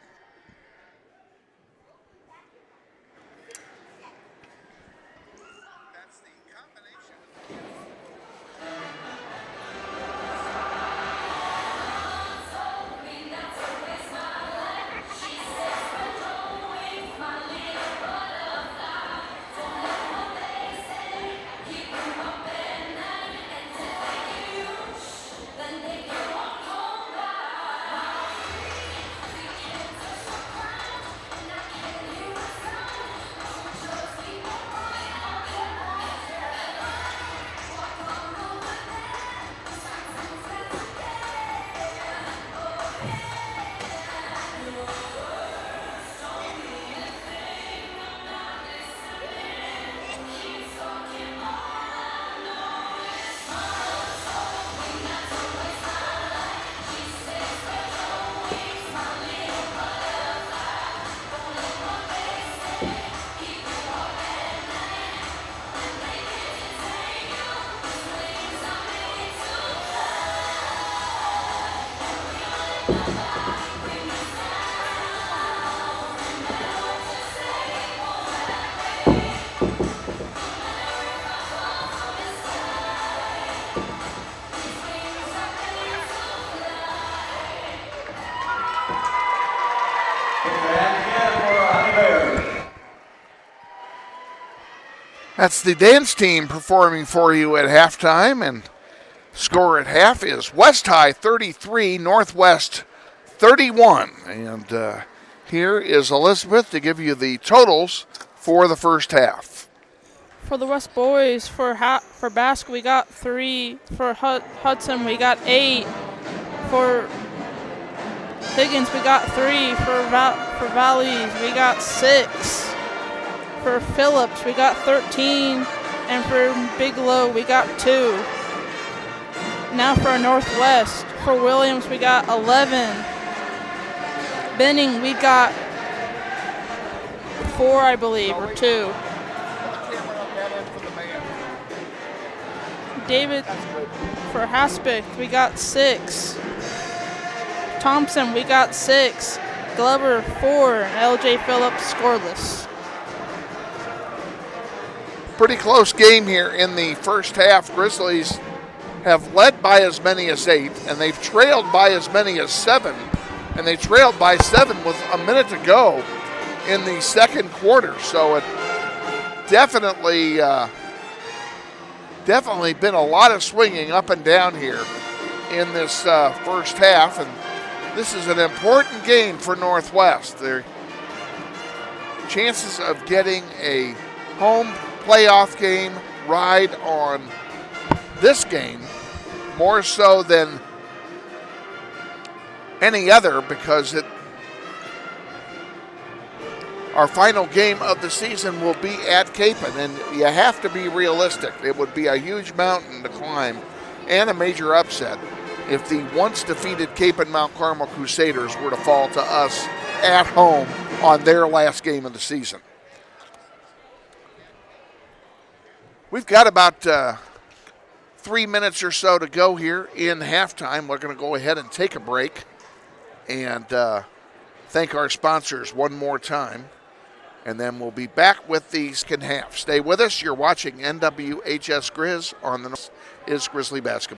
And again for Honey Bear. That's the dance team performing for you at halftime, and score at half is West High 33, Northwest 31. And here is Elizabeth to give you the totals for the first half. For the West boys, for Basque, we got 3. For Hudson, we got 8. For Higgins, we got 3. For Valleys, we got 6. For Phillips, we got 13. And for Bigelow, we got 2. Now for Northwest, for Williams, we got 11. Benning, we got 4, I believe, or 2. David, for Haspick, we got 6. Thompson, we got 6. Glover, 4. And LJ Phillips, scoreless. Pretty close game here in the first half. Grizzlies have led by as many as 8, and they've trailed by as many as 7. And they trailed by 7 with a minute to go in the second quarter. So it definitely been a lot of swinging up and down here in this first half. And this is an important game for Northwest. Their chances of getting a home playoff game ride on this game more so than any other, because our final game of the season will be at Capon, and you have to be realistic. It would be a huge mountain to climb and a major upset if the once defeated Capon Mount Carmel Crusaders were to fall to us at home on their last game of the season. We've got about 3 minutes or so to go here in halftime. We're going to go ahead and take a break and thank our sponsors one more time. And then we'll be back with the second half. Stay with us. You're watching NWHSGRIZZ on the is Grizzly Basketball.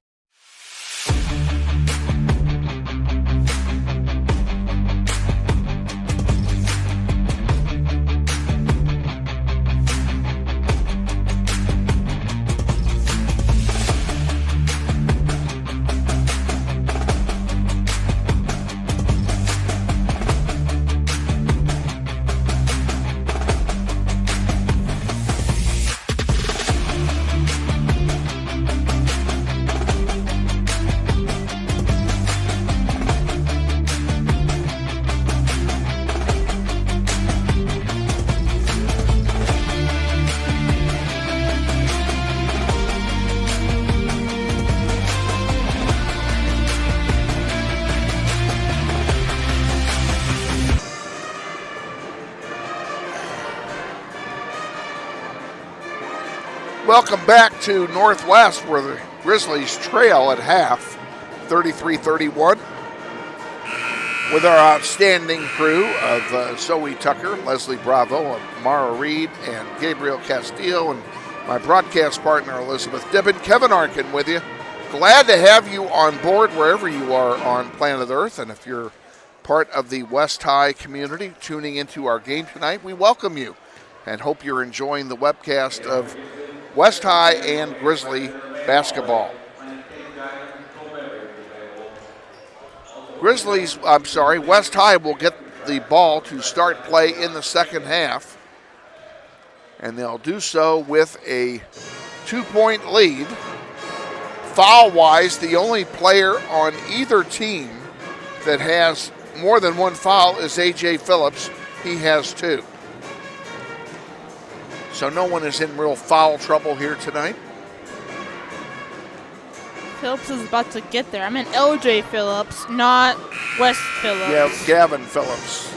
Welcome back to Northwest, where the Grizzlies trail at half, 33-31, with our outstanding crew of Zoey Tucker, Leslie Bravo, Amara Reid, and Gabriel Castillo, and my broadcast partner, Elizabeth Dibben. Kevin Arkin with you. Glad to have you on board wherever you are on planet Earth, and if you're part of the West High community tuning into our game tonight, we welcome you and hope you're enjoying the webcast of West High and Grizzly basketball. West High will get the ball to start play in the second half, and they'll do so with a 2-point lead. Foul-wise, the only player on either team that has more than one foul is A.J. Phillips. He has 2. So no one is in real foul trouble here tonight. Phillips is about to get there. I meant LJ Phillips, not West Phillips. Yeah, Gavin Phillips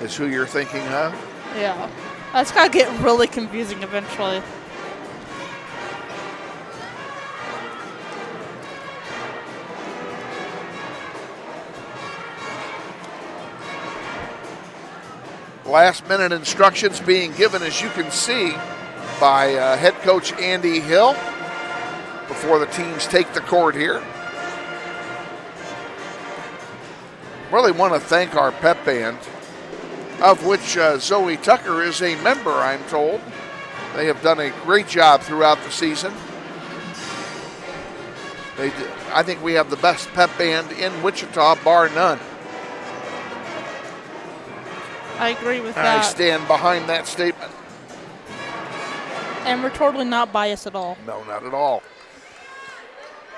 is who you're thinking of. Yeah. That's got to get really confusing eventually. Last minute instructions being given, as you can see, by head coach Andy Hill before the teams take the court here. Really want to thank our pep band of which Zoey Tucker is a member, I'm told. They have done a great job throughout the season. I think we have the best pep band in Wichita, bar none. I agree with And that. I stand behind that statement. And we're totally not biased at all. No, not at all.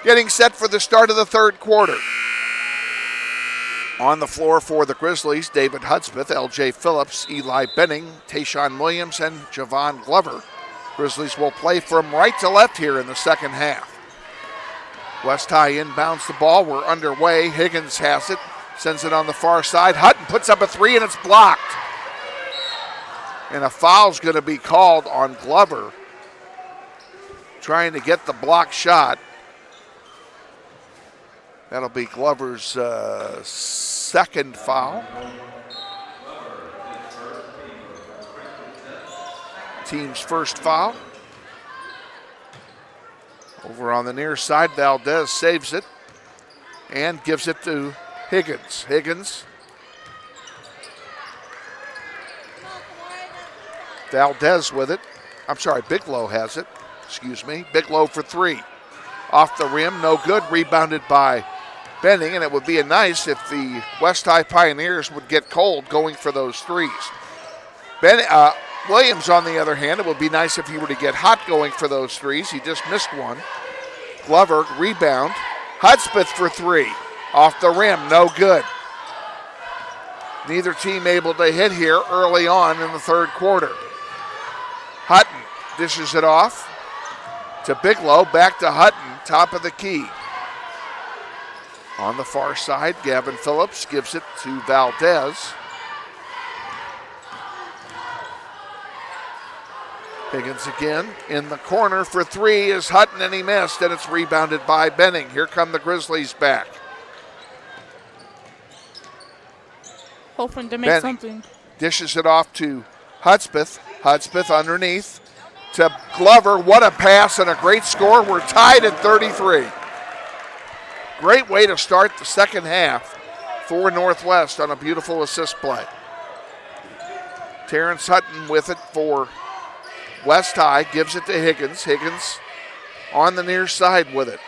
Getting set for the start of the third quarter. On the floor for the Grizzlies, David Hudspeth, L.J. Phillips, Eli Benning, Tayshawn Williams, and Javon Glover. Grizzlies will play from right to left here in the second half. West High inbounds the ball. We're underway. Higgins has it. Sends it on the far side. Hutton puts up a three, and it's blocked. And a foul's going to be called on Glover, trying to get the block shot. That'll be Glover's second foul. Team's first foul. Over on the near side, Valdez saves it and gives it to Higgins. Higgins. Valdez with it. I'm sorry, Bigelow has it. Excuse me. Bigelow for three. Off the rim, no good. Rebounded by Benning, and it would be nice if the West High Pioneers would get cold going for those threes. Williams, on the other hand, it would be nice if he were to get hot going for those threes. He just missed one. Glover, rebound. Hudspeth for three. Off the rim, no good. Neither team able to hit here early on in the third quarter. Hutton dishes it off to Bigelow, back to Hutton, top of the key. On the far side, Gavin Phillips gives it to Valdez. Higgins again in the corner for three is Hutton, and he missed, and it's rebounded by Benning. Here come the Grizzlies back. Hoping to make Benning something. dishes it off to Hudspeth. Hudspeth underneath to Glover. What a pass and a great score. We're tied at 33. Great way to start the second half for Northwest on a beautiful assist play. Terrence Hutton with it for West High, gives it to Higgins. Higgins on the near side with it.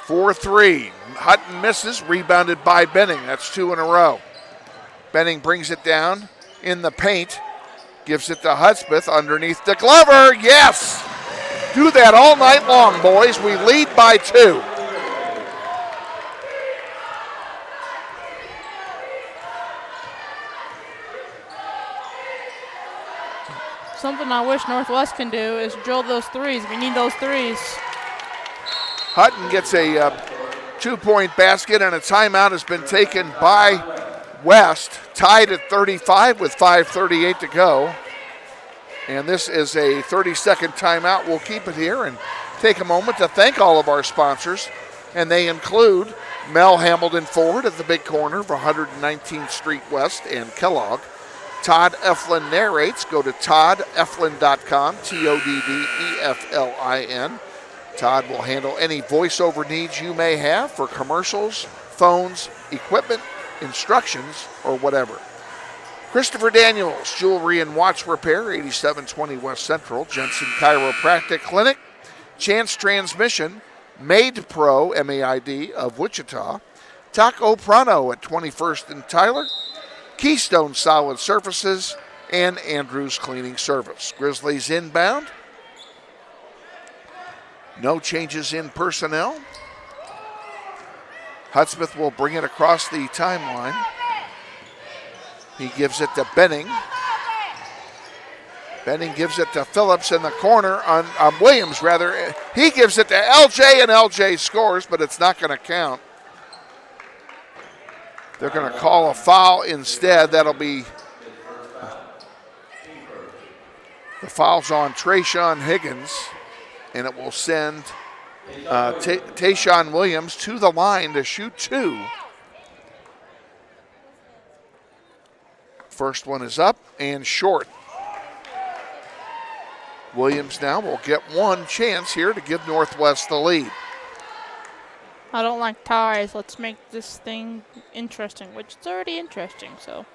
4-3. Hutton misses, rebounded by Benning. That's two in a row. Benning brings it down in the paint, gives it to Hudspeth underneath to Glover. Yes! Do that all night long, boys. We lead by two. Something I wish Northwest can do is drill those threes. We need those threes. Hutton gets a 2-point basket, and a timeout has been taken by West, tied at 35 with 5:38 to go. And this is a 30-second timeout. We'll keep it here and take a moment to thank all of our sponsors. And they include Mel Hamilton Ford at the big corner of 119th Street West and Kellogg. Todd Eflin narrates. Go to toddeflin.com, TODDEFLIN. Todd will handle any voiceover needs you may have for commercials, phones, equipment, instructions, or whatever. Christopher Daniels, Jewelry and Watch Repair, 8720 West Central. Jensen Chiropractic Clinic. Chance Transmission, Made Pro, MAID, of Wichita. Taco Prano at 21st and Tyler. Keystone Solid Surfaces, and Andrews Cleaning Service. Grizzlies inbound. No changes in personnel. Hudspeth will bring it across the timeline. He gives it to Benning. Benning gives it to Phillips in the corner, on Williams rather. He gives it to LJ, and LJ scores, but it's not going to count. They're going to call a foul instead. That'll be the foul's on Trayshawn Higgins, and it will send Tayshawn Williams to the line to shoot two. First one is up and short. Williams now will get one chance here to give Northwest the lead. I don't like ties. Let's make this thing interesting, which is already interesting, so.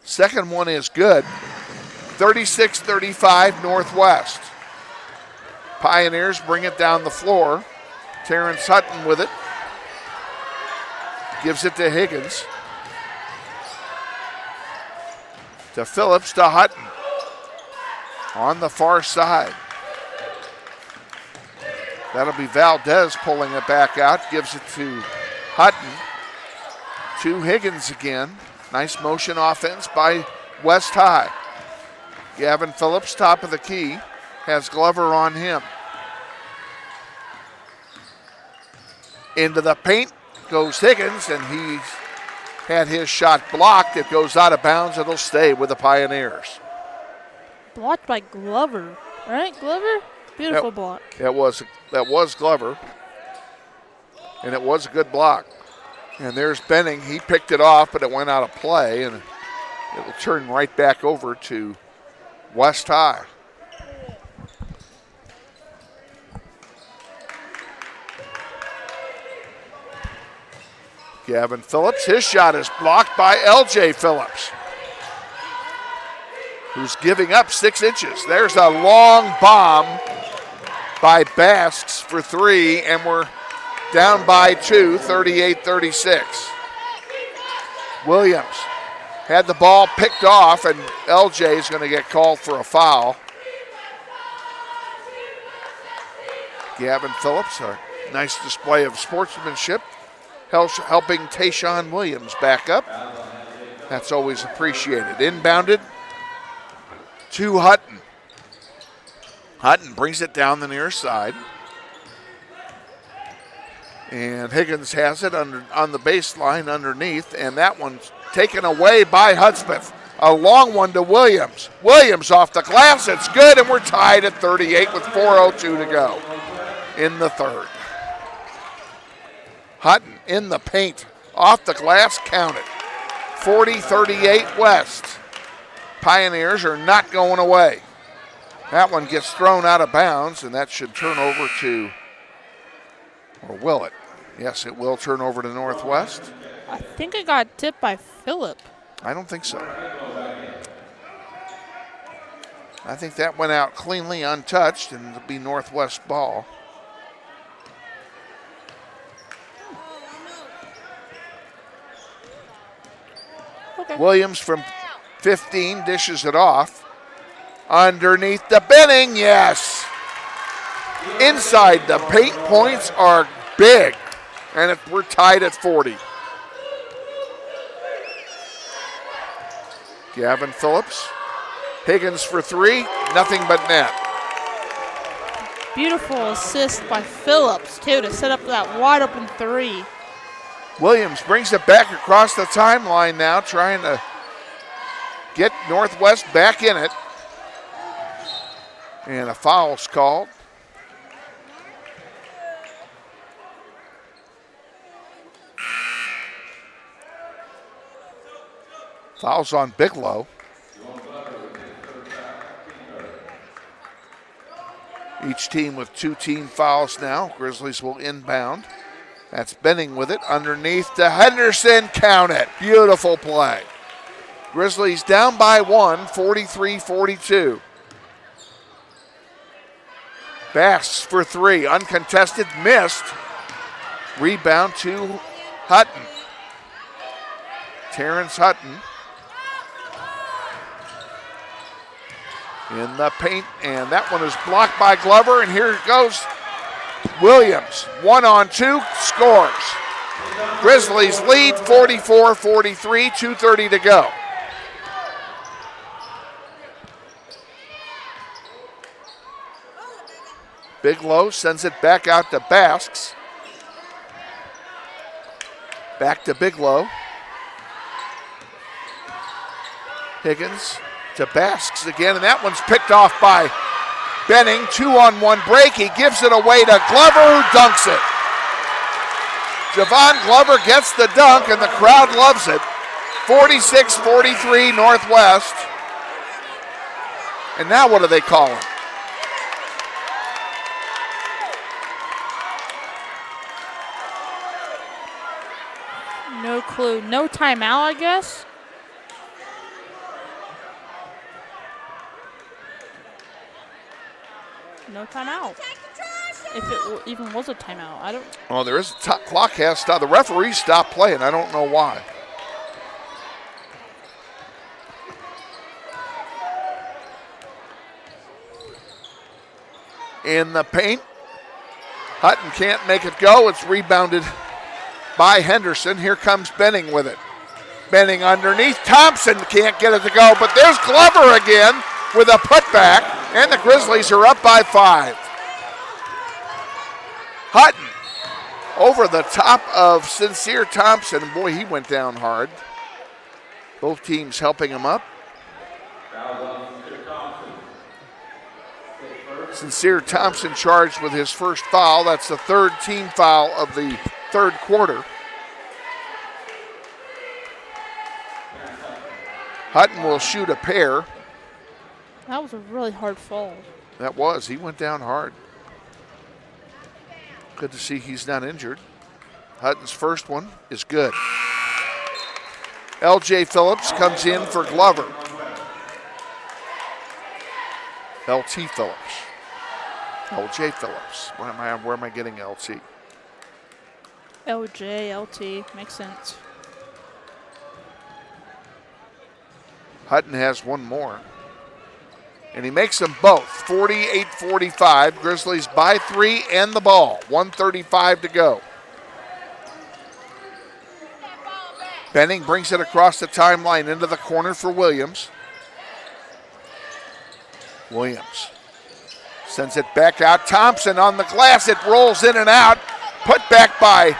Second one is good. 36-35 Northwest. Pioneers bring it down the floor. Terrence Hutton with it. Gives it to Higgins. To Phillips, to Hutton. On the far side. That'll be Valdez pulling it back out. Gives it to Hutton. To Higgins again. Nice motion offense by West High. Gavin Phillips, top of the key, has Glover on him. Into the paint goes Higgins, and he's had his shot blocked. It goes out of bounds. It'll stay with the Pioneers. Blocked by Glover, right, Glover? Beautiful block. That was Glover, and it was a good block. And there's Benning. He picked it off, but it went out of play, and it will turn right back over to West High. Gavin Phillips, his shot is blocked by LJ Phillips, who's giving up 6 inches. There's a long bomb by Basks for 3, and we're down by 2, 38-36. Williams had the ball picked off, and LJ is going to get called for a foul. Gavin Phillips, a nice display of sportsmanship, helping Tayshawn Williams back up. That's always appreciated. Inbounded to Hutton. Hutton brings it down the near side. And Higgins has it on the baseline underneath, and that one's taken away by Hudspeth. A long one to Williams. Williams off the glass, it's good, and we're tied at 38 with 4:02 to go in the third. Hutton in the paint, off the glass, count it. 40-38 West. Pioneers are not going away. That one gets thrown out of bounds, and that should turn over to, or will it? Yes, it will turn over to Northwest. I think it got tipped by Phillip. I don't think so. I think that went out cleanly, untouched, and it'll be Northwest ball. Okay. Williams from 15 dishes it off. Underneath the Benning, yes. Inside the paint, points are big, and we're tied at 40. Gavin Phillips. Higgins for 3, nothing but net. Beautiful assist by Phillips, too, to set up that wide open 3. Williams brings it back across the timeline now, trying to get Northwest back in it. And a foul's called. Foul's on Bigelow. Each team with 2 team fouls now. Grizzlies will inbound. That's Benning with it. Underneath to Henderson. Count it. Beautiful play. Grizzlies down by 1, 43-42. Bass for 3. Uncontested. Missed. Rebound to Hutton. Terrence Hutton. In the paint, and that one is blocked by Glover, and here it goes. Williams, 1-on-2, scores. Grizzlies lead 44-43, 2:30 to go. Bigelow sends it back out to Basks. Back to Bigelow. Higgins to Basks again, and that one's picked off by Benning. 2-on-1 break. He gives it away to Glover, who dunks it. Javon Glover gets the dunk, and the crowd loves it. 46-43 Northwest. And now what do they call him? clue. No timeout, I guess. No timeout. If it even was a timeout, I don't. Oh, there is a clock has stopped. The referee stopped playing. I don't know why. In the paint, Hutton can't make it go. It's rebounded by Henderson. Here comes Benning with it. Benning underneath. Thompson can't get it to go, but there's Glover again with a putback, and the Grizzlies are up by 5. Hutton over the top of Sincere Thompson. Boy, he went down hard. Both teams helping him up. Sincere Thompson charged with his first foul. That's the third team foul of the third quarter. Hutton will shoot a pair. That was a really hard fall. That was. He went down hard. Good to see he's not injured. Hutton's first one is good. L.J. Phillips comes in for Glover. L.T. Phillips. L.J. Phillips. Where am I getting L.T.? L.J., L.T. Makes sense. Hutton has one more. And he makes them both. 48-45. Grizzlies by 3 and the ball. 1:35 to go. Benning brings it across the timeline into the corner for Williams. Williams sends it back out. Thompson on the glass. It rolls in and out. Put back by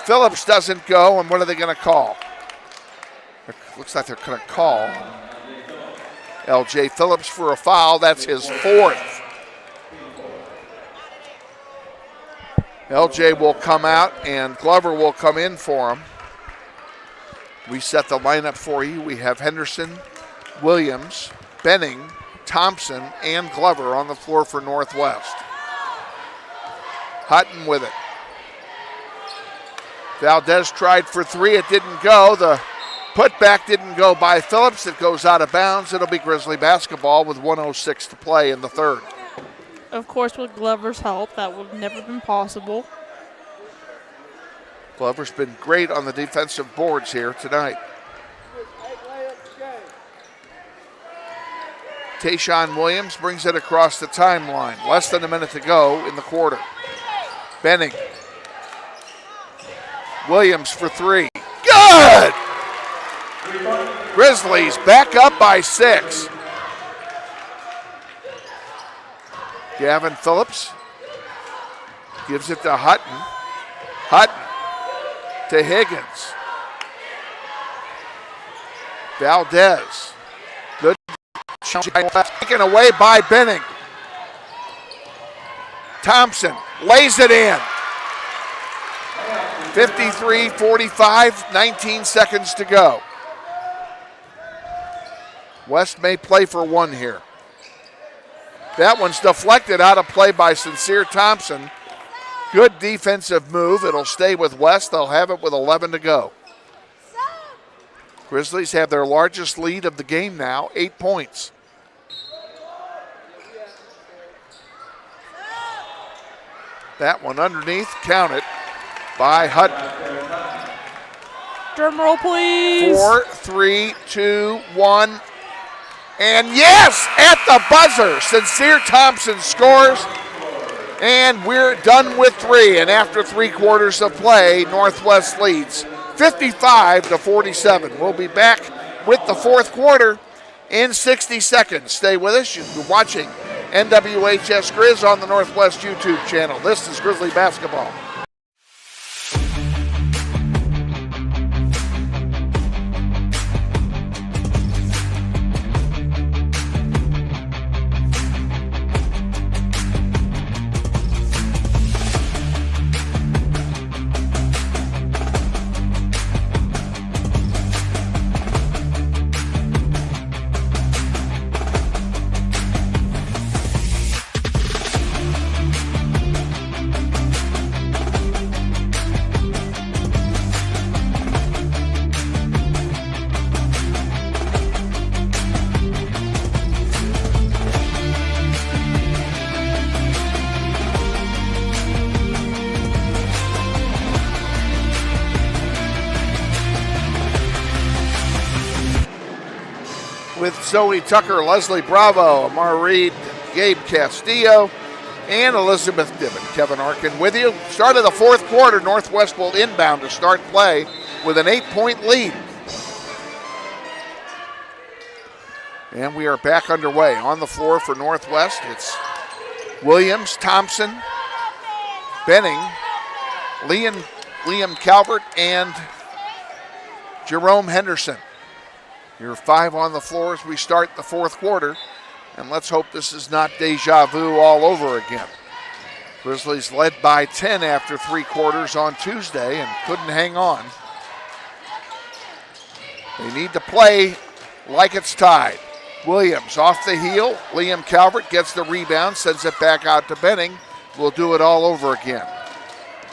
Phillips, doesn't go. And what are they going to call? It looks like they're going to call L.J. Phillips for a foul. That's his fourth. L.J. will come out and Glover will come in for him. We set the lineup for you. We have Henderson, Williams, Benning, Thompson, and Glover on the floor for Northwest. Hutton with it. Valdez tried for 3. It didn't go. The putback didn't go by Phillips. It goes out of bounds. It'll be Grizzly basketball with 1:06 to play in the third. Of course, with Glover's help, that would have never been possible. Glover's been great on the defensive boards here tonight. Tayshawn Williams brings it across the timeline. Less than a minute to go in the quarter. Benning. Williams for 3. Good! Grizzlies back up by 6. Gavin Phillips gives it to Hutton. Hutton to Higgins. Valdez. Good. Taken away by Benning. Thompson lays it in. 53-45, 19 seconds to go. West may play for 1 here. That one's deflected out of play by Sincere Thompson. Good defensive move. It'll stay with West. They'll have it with 11 to go. Grizzlies have their largest lead of the game now, 8 points. That one underneath, count it, by Hutton. Drum roll, please. 4, 3, 2, 1. And yes, at the buzzer, Sincere Thompson scores. And we're done with 3. And after 3 quarters of play, Northwest leads 55-47. We'll be back with the fourth quarter in 60 seconds. Stay with us. You're watching NWHSGRIZZ on the Northwest YouTube channel. This is Grizzly Basketball. with Zoey Tucker, Leslie Bravo, Amara Reid, Gabe Castillo, and Elizabeth Dibben. Kevin Arkin with you. Start of the fourth quarter, Northwest will inbound to start play with an 8-point lead. And we are back underway. On the floor for Northwest, it's Williams, Thompson, Benning, Liam Calvert, and Jerome Henderson. Your 5 on the floor as we start the fourth quarter. And let's hope this is not deja vu all over again. Grizzlies led by 10 after 3 quarters on Tuesday and couldn't hang on. They need to play like it's tied. Williams off the heel. Liam Calvert gets the rebound, sends it back out to Benning. We'll do it all over again.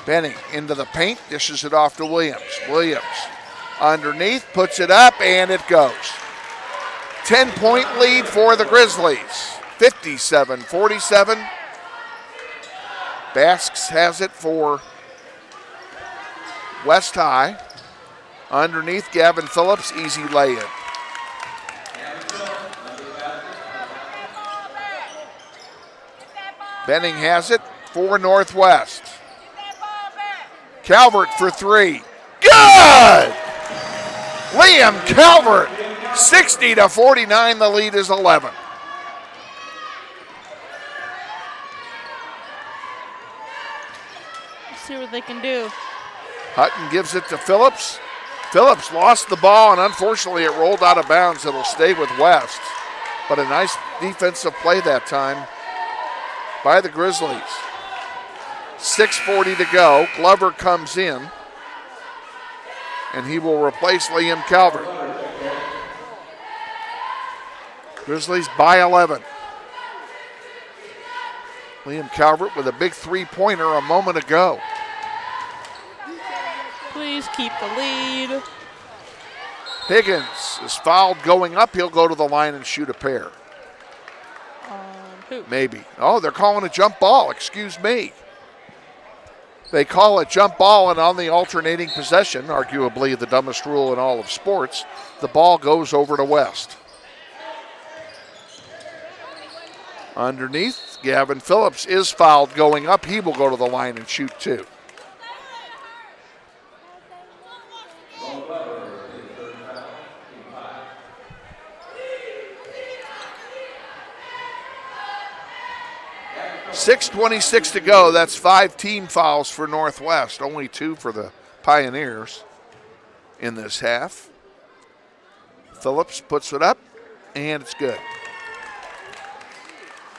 Benning into the paint, dishes it off to Williams. Williams underneath, puts it up, and it goes. 10-point lead for the Grizzlies, 57-47. Basks has it for West High. Underneath, Gavin Phillips, easy lay-in. Benning has it for Northwest. Calvert for 3. Good! Liam Calvert, 60-49. The lead is 11. Let's see what they can do. Hutton gives it to Phillips. Phillips lost the ball, and unfortunately it rolled out of bounds. It'll stay with West. But a nice defensive play that time by the Grizzlies. 6:40 to go. Glover comes in, and he will replace Liam Calvert. Grizzlies by 11. Liam Calvert with a big three-pointer a moment ago. Please keep the lead. Higgins is fouled going up. He'll go to the line and shoot a pair. Who? Maybe. Oh, they're calling a jump ball. Excuse me. They call a jump ball, and on the alternating possession, arguably the dumbest rule in all of sports, the ball goes over to West. Underneath, Gavin Phillips is fouled going up. He will go to the line and shoot 2. .6:26 to go. That's 5 team fouls for Northwest. Only 2 for the Pioneers in this half. Phillips puts it up, and it's good.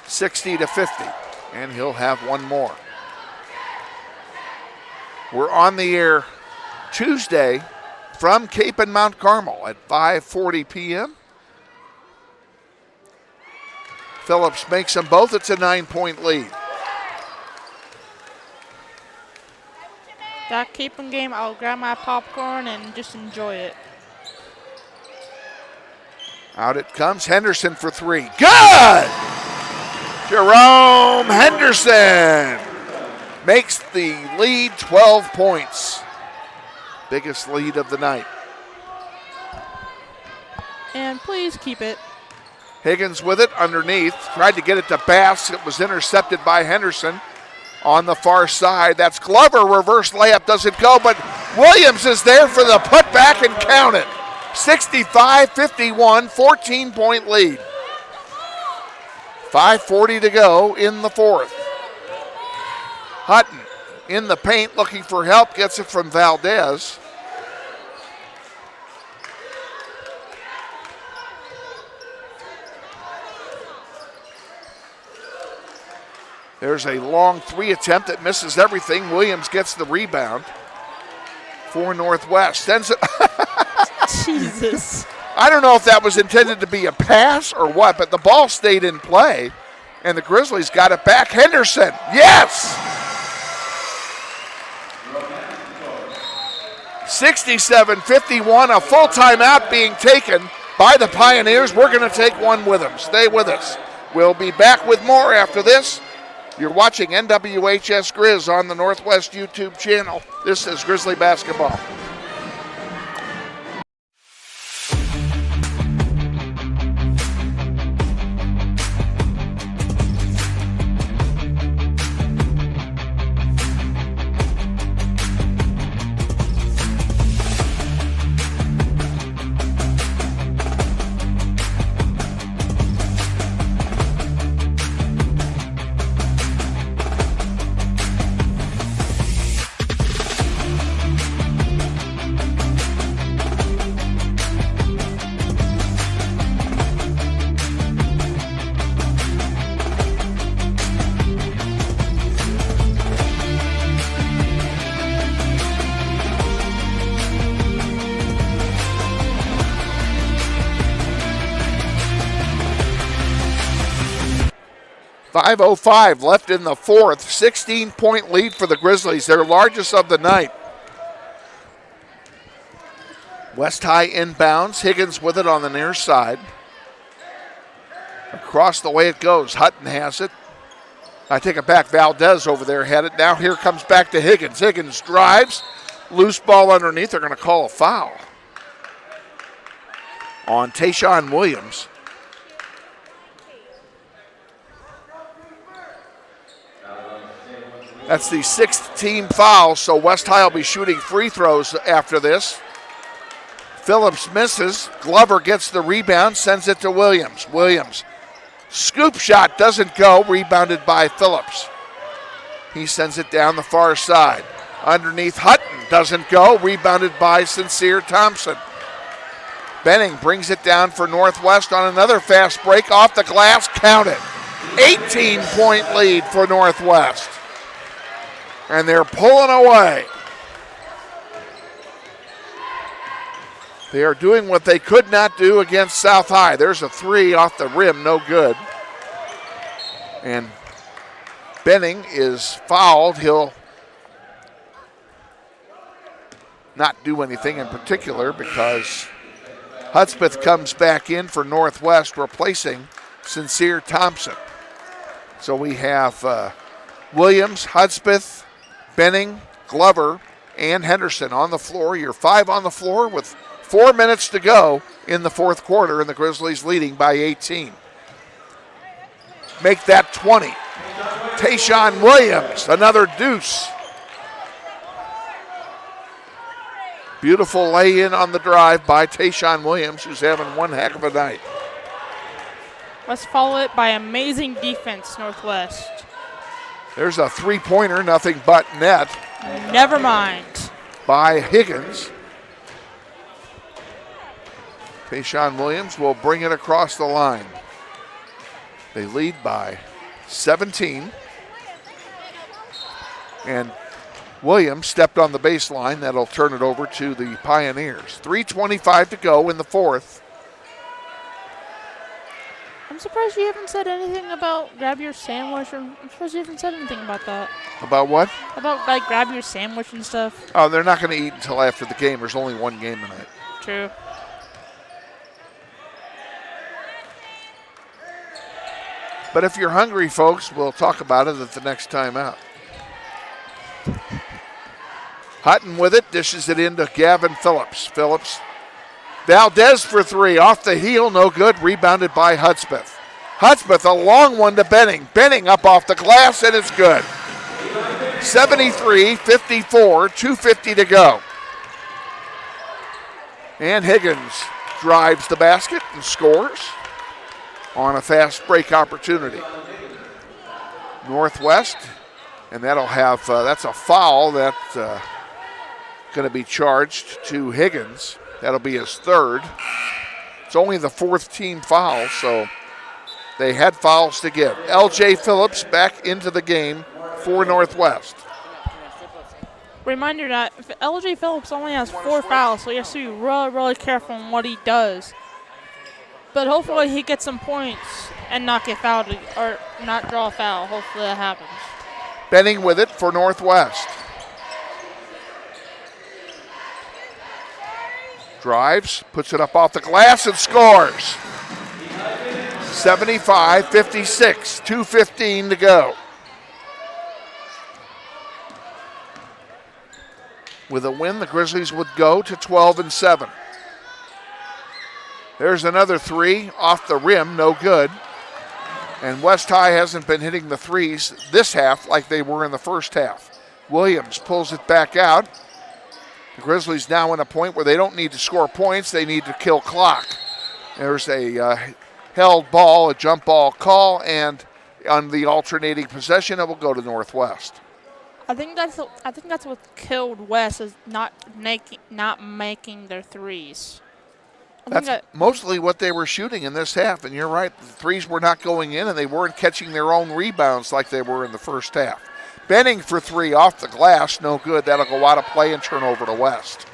60-50, and he'll have one more. We're on the air Tuesday from Cape and Mount Carmel at 5:40 p.m. Phillips makes them both. It's a 9-point lead. That keeping game, I'll grab my popcorn and just enjoy it. Out it comes. Henderson for 3. Good! Jerome Henderson makes the lead 12 points. Biggest lead of the night. And please keep it. Higgins with it underneath. Tried to get it to Bass. It was intercepted by Henderson on the far side. That's Glover. Reverse layup doesn't go, but Williams is there for the putback and count it. 65-51, 14-point lead. 5:40 to go in the fourth. Hutton in the paint looking for help. Gets it from Valdez. There's a long 3 attempt that misses everything. Williams gets the rebound for Northwest. Sends it. Jesus. I don't know if that was intended to be a pass or what, but the ball stayed in play, and the Grizzlies got it back. Henderson, yes! 67-51, a full timeout being taken by the Pioneers. We're going to take one with them. Stay with us. We'll be back with more after this. You're watching NWHSGRIZZ on the Northwest YouTube channel. This is Grizzly Basketball. 5:05 left in the fourth. 16-point lead for the Grizzlies, their largest of the night. West High inbounds. Higgins with it on the near side. Across the way it goes. Hutton has it. I take it back. Valdez over there had it. Now here comes back to Higgins. Higgins drives. Loose ball underneath. They're going to call a foul on Tayshawn Williams. That's the sixth team foul, so West High will be shooting free throws after this. Phillips misses. Glover gets the rebound, sends it to Williams. Williams, scoop shot, doesn't go, rebounded by Phillips. He sends it down the far side. Underneath Hutton, doesn't go, rebounded by Sincere Thompson. Benning brings it down for Northwest on another fast break, off the glass, count it. 18-point lead for Northwest. And they're pulling away. They are doing what they could not do against South High. There's a three off the rim, no good. And Benning is fouled. He'll not do anything in particular because Hudspeth comes back in for Northwest, replacing Sincere Thompson. So we have Williams, Hudspeth, Benning, Glover, and Henderson on the floor. You're 5 on the floor with 4 minutes to go in the fourth quarter, and the Grizzlies leading by 18. Make that 20. Tayshawn Williams, another deuce. Beautiful lay-in on the drive by Tayshawn Williams, who's having one heck of a night. Let's follow it by amazing defense, Northwest. There's a three-pointer, nothing but net. Never mind. By Higgins. Tayshawn Williams will bring it across the line. They lead by 17. And Williams stepped on the baseline. That'll turn it over to the Pioneers. 3:25 to go in the fourth. I'm surprised you haven't said anything about grab your sandwich. I'm surprised you haven't said anything about that. About what? About, like, grab your sandwich and stuff. Oh, they're not going to eat until after the game. There's only one game tonight. True. But if you're hungry, folks, we'll talk about it at the next time out. Hutton with it, dishes it into Gavin Phillips. Phillips. Valdez for three, off the heel, no good, rebounded by Hudspeth. Hudspeth, a long one to Benning. Benning up off the glass, and it's good. 73-54, 2:50 to go. And Higgins drives the basket and scores on a fast break opportunity. Northwest, and that'll have, that's a foul that's going to be charged to Higgins. That'll be his third. It's only the fourth team foul, so they had fouls to give. L.J. Phillips back into the game for Northwest. Reminder that L.J. Phillips only has 4 fouls, so he has to be really, really careful in what he does. But hopefully he gets some points and not get fouled or not draw a foul. Hopefully that happens. Benning with it for Northwest. Drives, puts it up off the glass and scores. 75-56, 2:15 to go. With a win, the Grizzlies would go to 12-7. There's another three off the rim, no good. And West High hasn't been hitting the threes this half like they were in the first half. Williams pulls it back out. The Grizzlies now in a point where they don't need to score points, they need to kill clock. There's a held ball, a jump ball call, and on the alternating possession, it will go to Northwest. I think that's what killed West is not making their threes. That's mostly what they were shooting in this half, and you're right. The threes were not going in, and they weren't catching their own rebounds like they were in the first half. Benning for three off the glass, no good. That'll go out of play and turn over to West.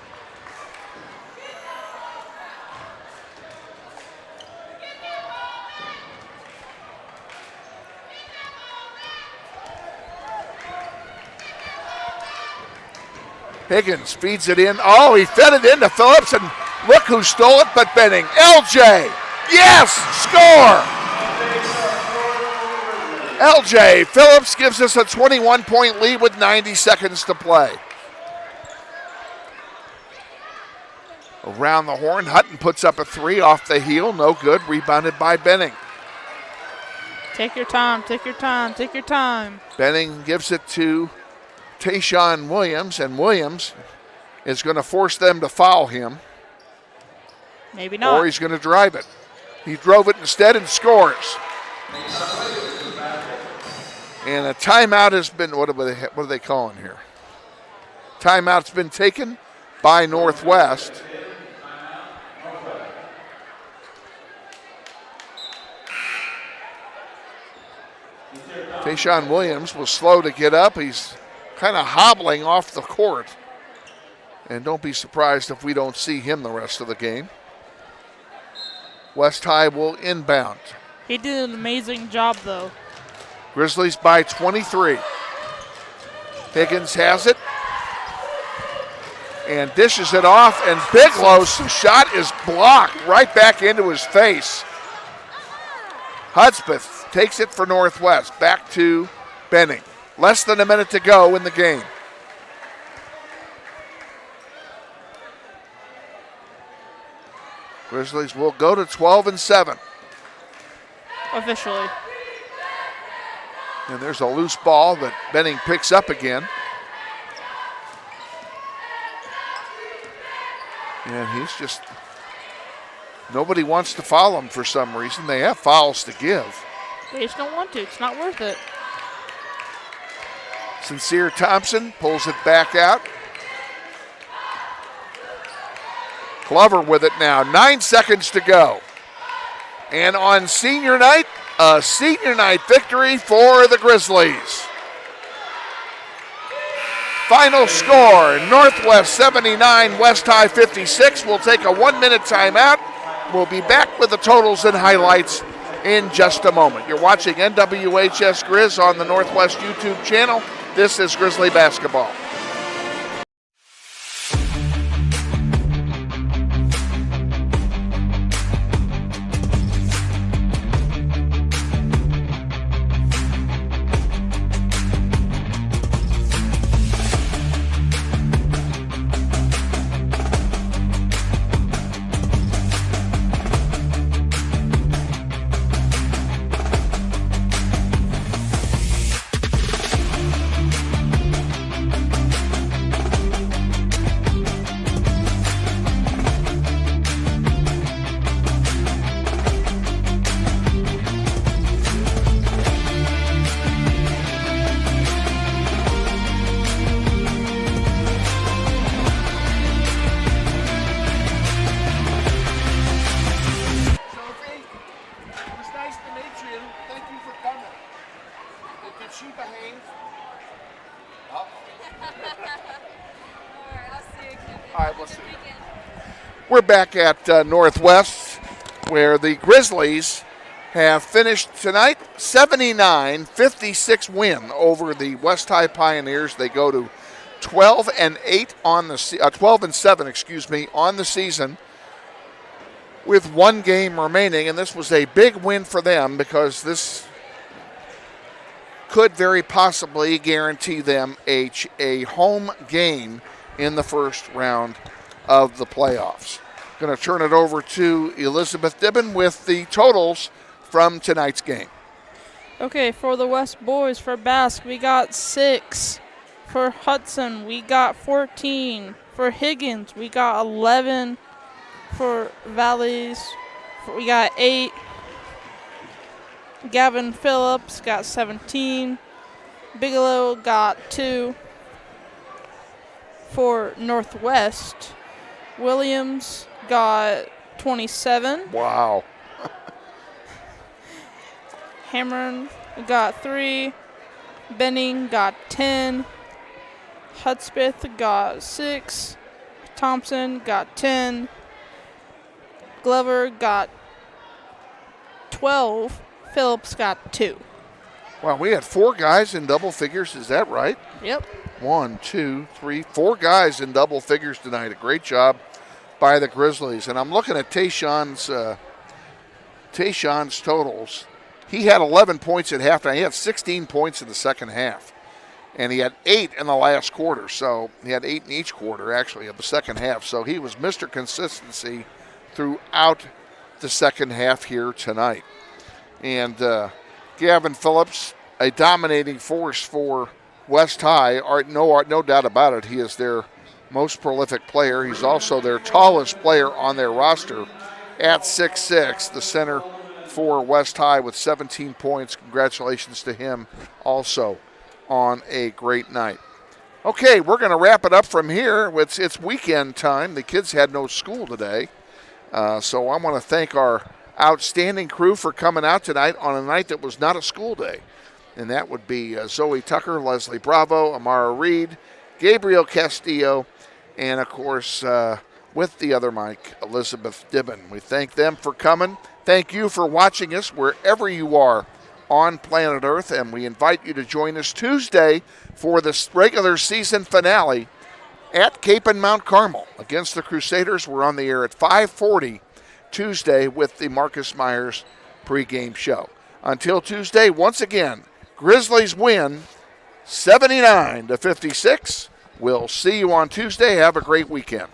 Higgins feeds it in. Oh, he fed it into Phillips, and look who stole it but Benning. LJ, yes, score! LJ Phillips gives us a 21-point lead with 90 seconds to play. Around the horn, Hutton puts up a three off the heel, no good, rebounded by Benning. Take your time, take your time, take your time. Benning gives it to Tayshawn Williams, and Williams is going to force them to foul him. Maybe not. Or he's going to drive it. He drove it instead and scores. And a timeout has been, what are they calling here? Timeout's been taken by Northwest. Tayshawn Williams was slow to get up. He's kind of hobbling off the court. And don't be surprised if we don't see him the rest of the game. West High will inbound. He did an amazing job, though. Grizzlies by 23. Higgins has it and dishes it off, and Bigelow's shot is blocked right back into his face. Hudspeth takes it for Northwest. Back to Benning. Less than a minute to go in the game. Grizzlies will go to 12-7. Officially. And there's a loose ball that Benning picks up again. And he's just, nobody wants to foul him for some reason. They have fouls to give. They just don't want to. It's not worth it. Sincere Thompson pulls it back out. Glover with it now. 9 seconds to go. And on senior night, a senior night victory for the Grizzlies. Final score, Northwest 79, West High 56. We'll take a 1-minute timeout. We'll be back with the totals and highlights in just a moment. You're watching NWHSGRIZZ on the Northwest YouTube channel. This is Grizzly Basketball. We're back at Northwest, where the Grizzlies have finished tonight 79-56 win over the West High Pioneers. They go to 12-8 on the 12-7, on the season, with one game remaining, and this was a big win for them because this could very possibly guarantee them a home game in the first round of the playoffs. Going to turn it over to Elizabeth Dibben with the totals from tonight's game. Okay, for the West boys, for Basque, we got 6. For Hudson, we got 14. For Higgins, we got 11. For Valleys, we got 8. Gavin Phillips got 17. Bigelow got 2. For Northwest, Williams got 27. Wow. Hamron got 3. Benning got 10. Hudspeth got 6. Thompson got 10. Glover got 12. Phillips got 2. Wow, we had 4 guys in double figures. Is that right? Yep. 1, 2, 3, 4 guys in double figures tonight. A great job by the Grizzlies. And I'm looking at Tayshawn's totals. He had 11 points at halftime. He had 16 points in the second half. And he had 8 in the last quarter. So he had 8 in each quarter, actually, of the second half. So he was Mr. Consistency throughout the second half here tonight. And Gavin Phillips, a dominating force for West High. No doubt about it. He is their most prolific player. He's also their tallest player on their roster at 6'6", the center for West High with 17 points. Congratulations to him also on a great night. Okay, we're going to wrap it up from here. It's weekend time. The kids had no school today. So I want to thank our outstanding crew for coming out tonight on a night that was not a school day. And that would be Zoey Tucker, Leslie Bravo, Amara Reid, Gabriel Castillo, and, of course, with the other mic, Elizabeth Dibben. We thank them for coming. Thank you for watching us wherever you are on planet Earth, and we invite you to join us Tuesday for the regular season finale at Cape and Mount Carmel against the Crusaders. We're on the air at 5:40 Tuesday with the Marcus Myers pregame show. Until Tuesday, once again, Grizzlies win 79-56. We'll see you on Tuesday. Have a great weekend.